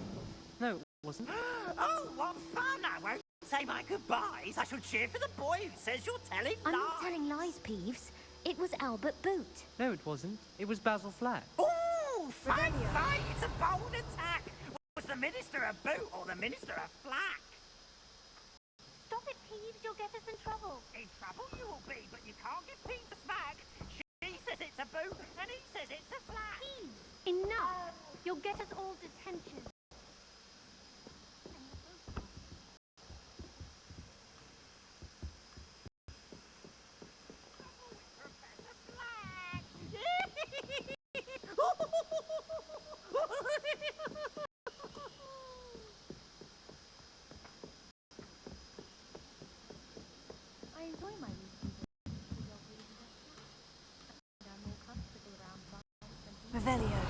U: No, it wasn't.
D: Oh, what fun! I won't say my goodbyes. I shall cheer for the boy who says you're telling
N: I'm
D: lies.
N: not telling lies, Peeves. It was Albert Boot.
U: No, it wasn't. It was Basil Flack.
D: Ooh, fight! It's a bold attack. Was the Minister a boot or the Minister a flack?
N: Stop it, Peeves. You'll get us in trouble.
D: In trouble you will be, but you can't give Pete a smack. She says it's a boot, and he says it's a flack.
N: Peeves, enough. You'll get us all detention. I enjoy my weekends. I'm more comfortable around vines than
H: Revelio.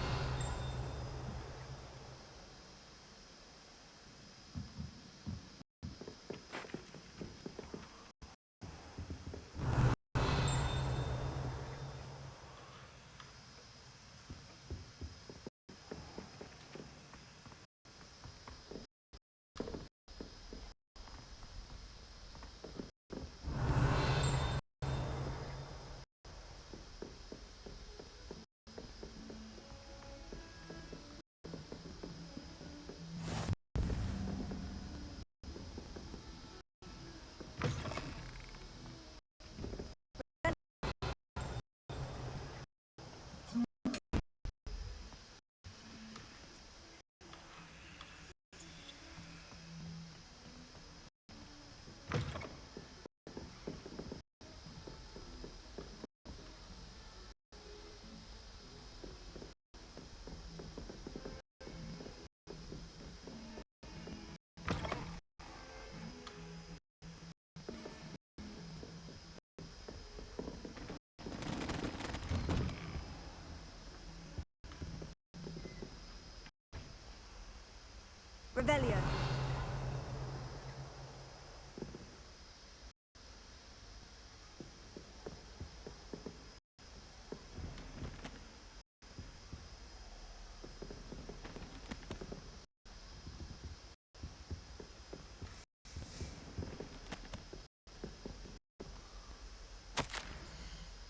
H: Revelio.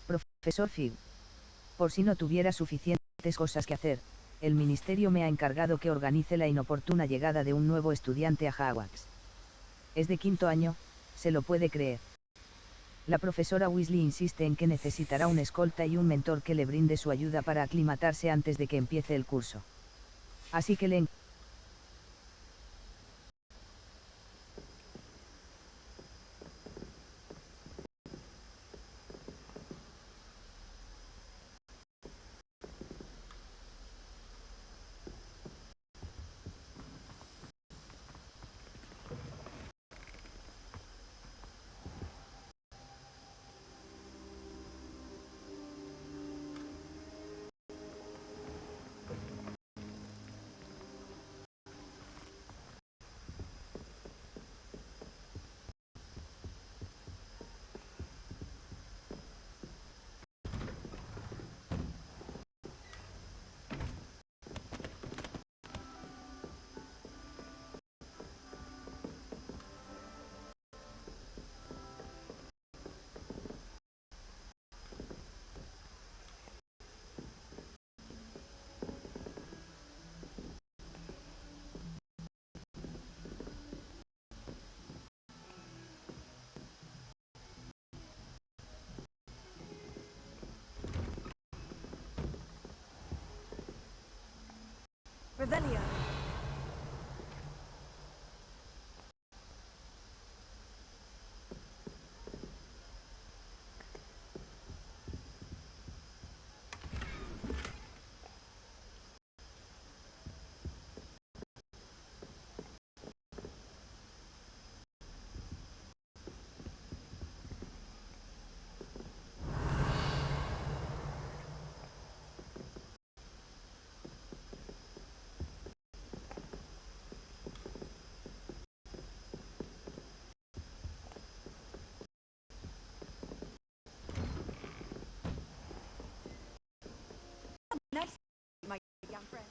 A: Profesor Fig. Por si no tuviera suficientes cosas que hacer, el ministerio me ha encargado que organice la inoportuna llegada de un nuevo estudiante a Howarts. Es de quinto año, se lo puede creer. La profesora Weasley insiste en que necesitará un escolta y un mentor que le brinde su ayuda para aclimatarse antes de que empiece el curso. Así que le
H: Revelio. Nice, my young friend.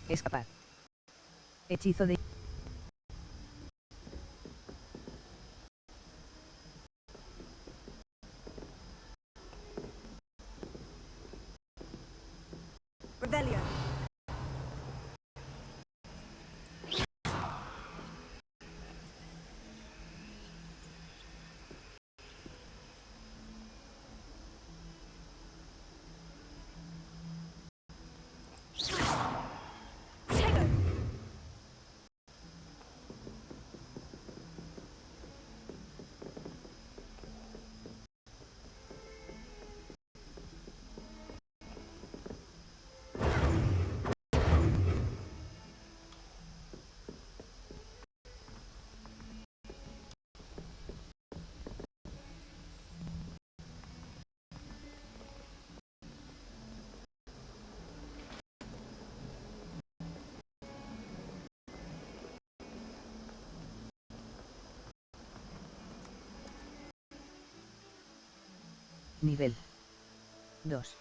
A: Escapar. Hechizo de...
H: Revelio.
A: Nivel 2.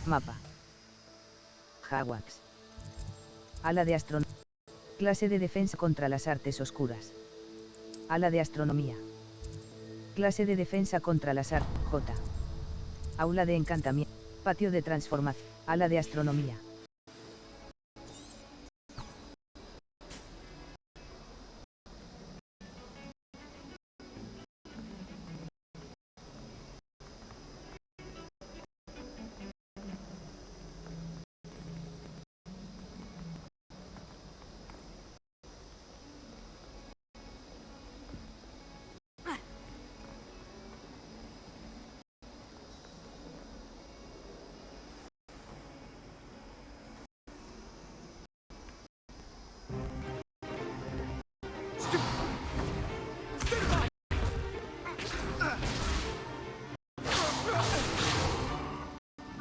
A: Mapa. Howarts. Ala de astronomía. Clase de defensa contra las artes oscuras. Ala de astronomía. Clase de defensa contra las artes. J. Aula de encantamiento. Patio de transformación. Ala de astronomía.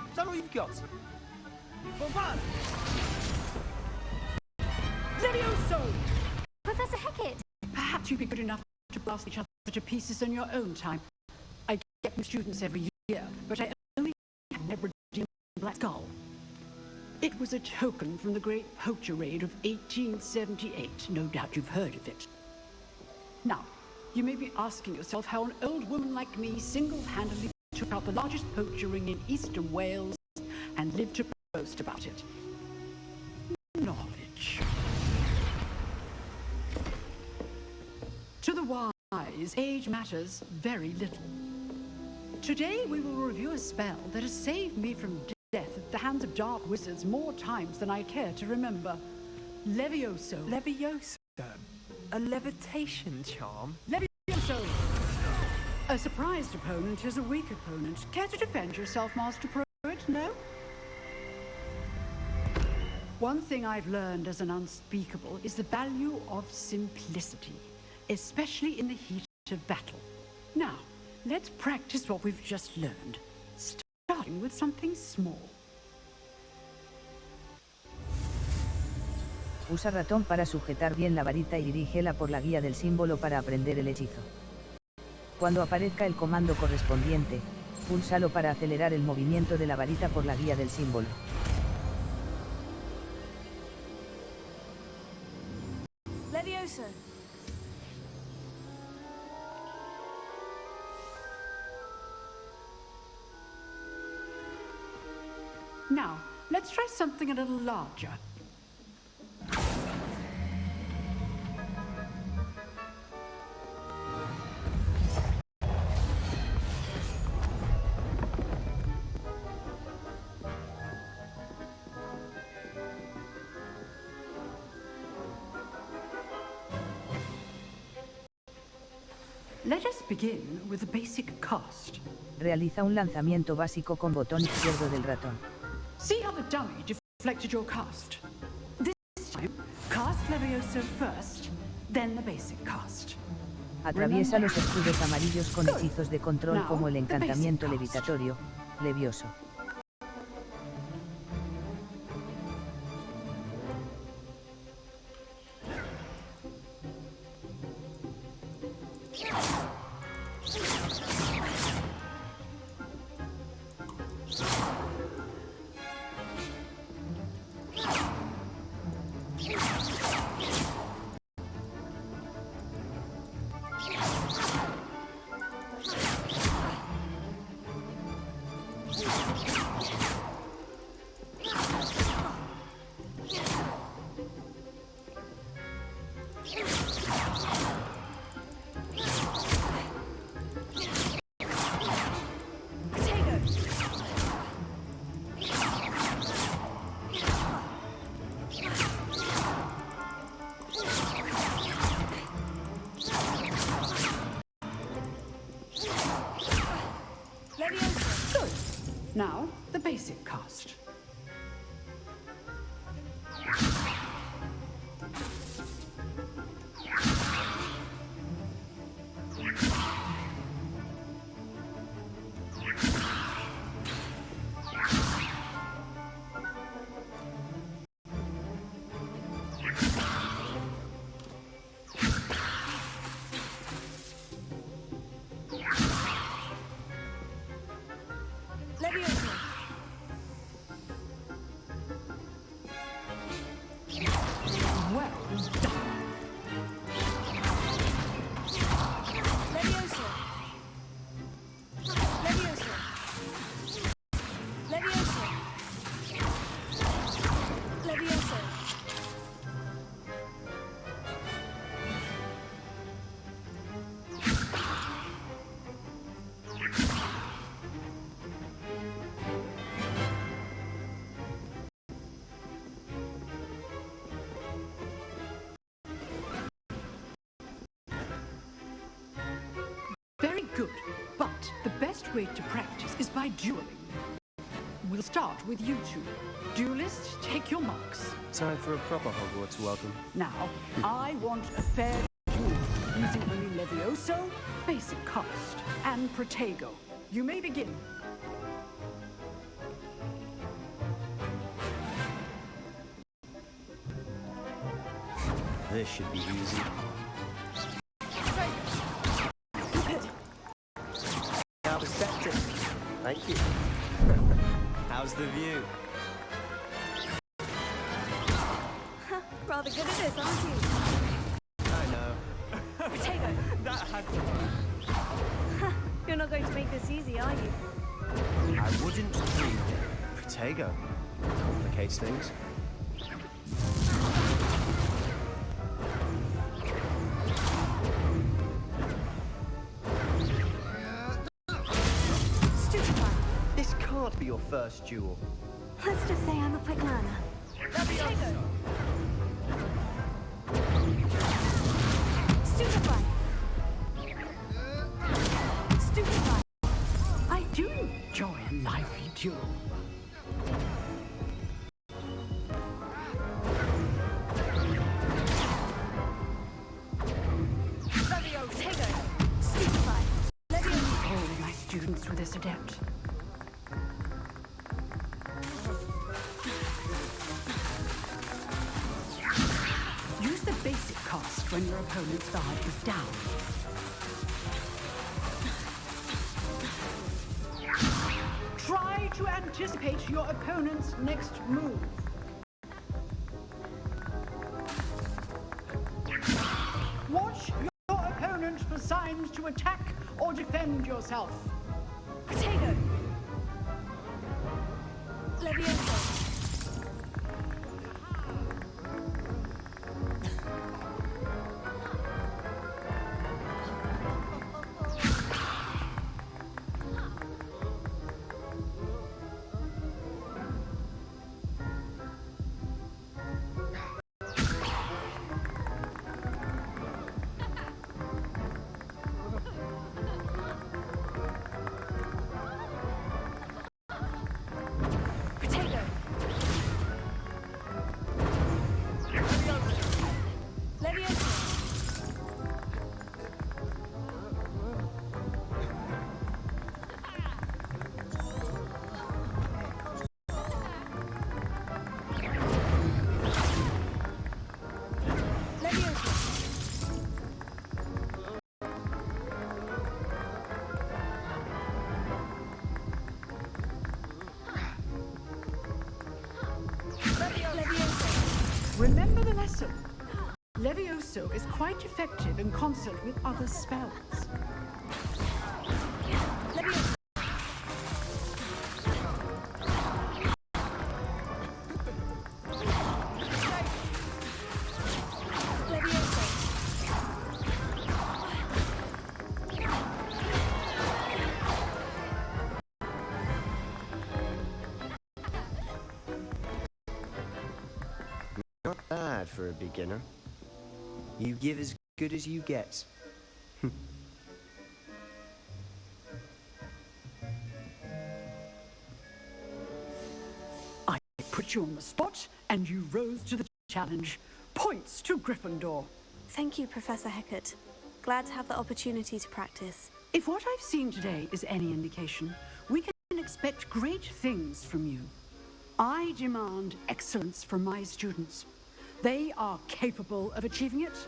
K: Is that all you've got? Bombard!
L: Levioso!
R: Professor Hecat!
L: Perhaps you'd be good enough to blast each other to pieces in your own time. I get new students every year, but I only have never redeemed Black Skull. It was a token from the Great Poacher Raid of 1878. No doubt you've heard of it. Now, you may be asking yourself how an old woman like me single-handedly took out the largest poacher ring in eastern Wales and lived to boast about it. Knowledge. To the wise, age matters very little. Today we will review a spell that has saved me from death at the hands of dark wizards more times than I care to remember. Levioso.
O: Levioso? A levitation charm?
L: Levioso! A surprised opponent is a weak opponent. Care to defend yourself, Master Pruitt? No? One thing I've learned as an unspeakable is the value of simplicity, especially in the heat of battle. Now, let's practice what we've just learned, starting with something small.
A: Usa ratón para sujetar bien la varita y dirígela por la guía del símbolo para aprender el hechizo. Cuando aparezca el comando correspondiente, Púlsalo para acelerar el movimiento de la varita por la guía del símbolo.
H: Levioso.
I: Now, let's try something a little larger. Let us begin with a basic cast.
A: Realiza un lanzamiento básico con botón izquierdo del ratón.
I: See how the dummy deflected your cast. This time, cast Levioso first, then the basic cast.
A: Atraviesa los escudos amarillos con hechizos de control como el encantamiento levitatorio, Levioso.
I: Now, the basic cast.
H: Levioso.
I: Well done.
H: Levioso. Levioso. Levioso. Levioso.
I: Very good, but the best way to practice is by dueling. We'll start with you two. Duelists, take your marks.
T: Time for a proper Hogwarts welcome.
I: Now, I want a fair duel using only Levioso, basic cast, and Protego. You may begin.
T: This should be easy. Now perspective. Thank you. How's the view?
H: Rather good at this, aren't you?
T: I know.
H: Protego.
T: That had to...
H: You're not going to make this easy, are you?
T: I wouldn't dream. Protego. Complicates things.
H: Stupefy.
T: This can't be your first duel.
H: Let's just say I'm a quick learner. Protego. Stupefy. Stupefy.
I: I do enjoy a lively duel.
H: Levioso. Stupefy. Levioso.
I: All my students were this adept. Use the basic cast when your opponent's guard is down. Try to anticipate your opponent's next move. Watch your opponent for signs to attack or defend yourself.
H: Potato. Leviosa.
I: Remember the lesson. Levioso is quite effective in concert with other spells.
T: Not bad for a beginner. You give as good as you get.
I: I put you on the spot, and you rose to the challenge. Points to Gryffindor.
C: Thank you, Professor Hecat. Glad to have the opportunity to practice.
I: If what I've seen today is any indication, we can expect great things from you. I demand excellence from my students. They are capable of achieving it,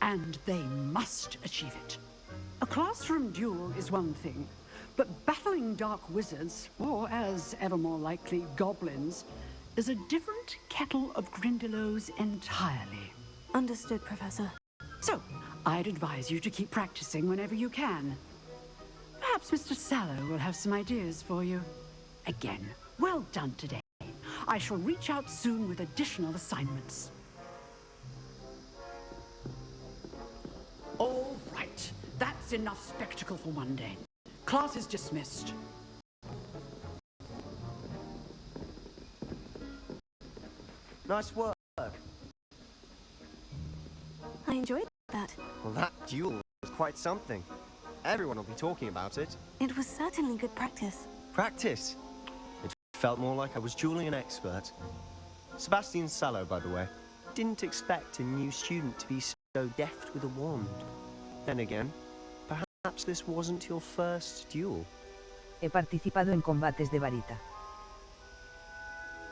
I: and they must achieve it. A classroom duel is one thing, but battling dark wizards, or as ever more likely, goblins, is a different kettle of Grindylows entirely.
C: Understood, Professor.
I: So, I'd advise you to keep practicing whenever you can. Perhaps Mr. Sallow will have some ideas for you. Again, well done today. I shall reach out soon with additional assignments. All right, that's enough spectacle for one day. Class is dismissed.
T: Nice work.
C: I enjoyed that.
T: Well, that duel was quite something. Everyone will be talking about it.
C: It was certainly good practice.
T: Practice? It felt more like I was dueling an expert. Sebastian Sallow, by the way, didn't expect a new student to be so deft with a wand. Then again, perhaps this wasn't your first duel.
A: He participado en combates de varita.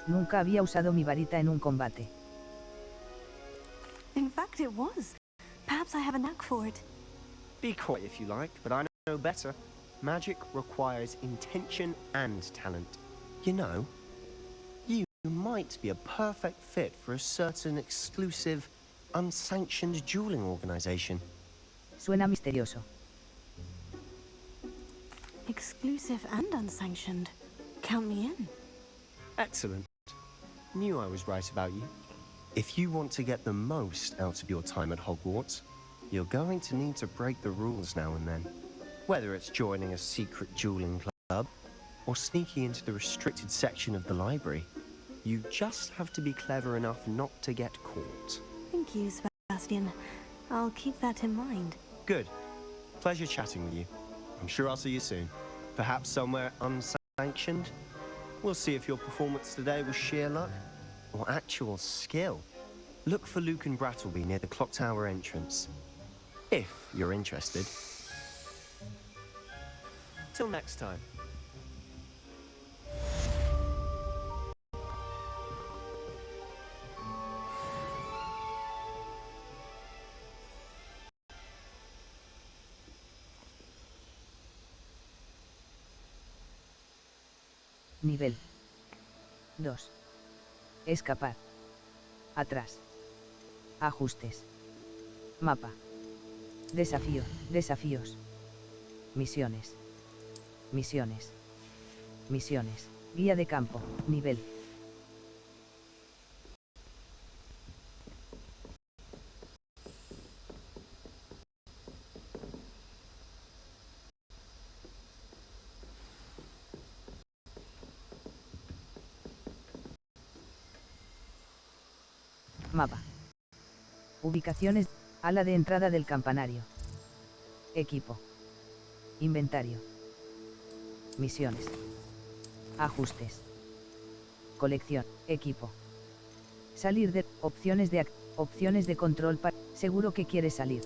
A: Nunca había usado mi varita en un combate.
C: In fact, it was. Perhaps I have a knack for it.
T: Be coy if you like, but I know better. Magic requires intention and talent. You know, you might be a perfect fit for a certain exclusive, unsanctioned dueling organization.
A: Suena misterioso.
C: Exclusive and unsanctioned. Count me in.
T: Excellent. Knew I was right about you. If you want to get the most out of your time at Hogwarts, you're going to need to break the rules now and then. Whether it's joining a secret dueling club or sneaking into the restricted section of the library, you just have to be clever enough not to get caught.
C: Thank you, Sebastian. I'll keep that in mind.
T: Good. Pleasure chatting with you. I'm sure I'll see you soon. Perhaps somewhere unsanctioned? We'll see if your performance today was sheer luck or actual skill. Look for Luke and Brattleby near the clock tower entrance, if you're interested. Till next time.
A: Nivel 2. Escapar. Atrás. Ajustes. Mapa. Desafío. Desafíos. Misiones. Misiones. Misiones. Guía de campo. Nivel. Mapa. Ubicaciones. Ala de entrada del campanario. Equipo. Inventario. Misiones. Ajustes. Colección. Equipo. Salir de. Opciones de control para. Seguro que quieres salir.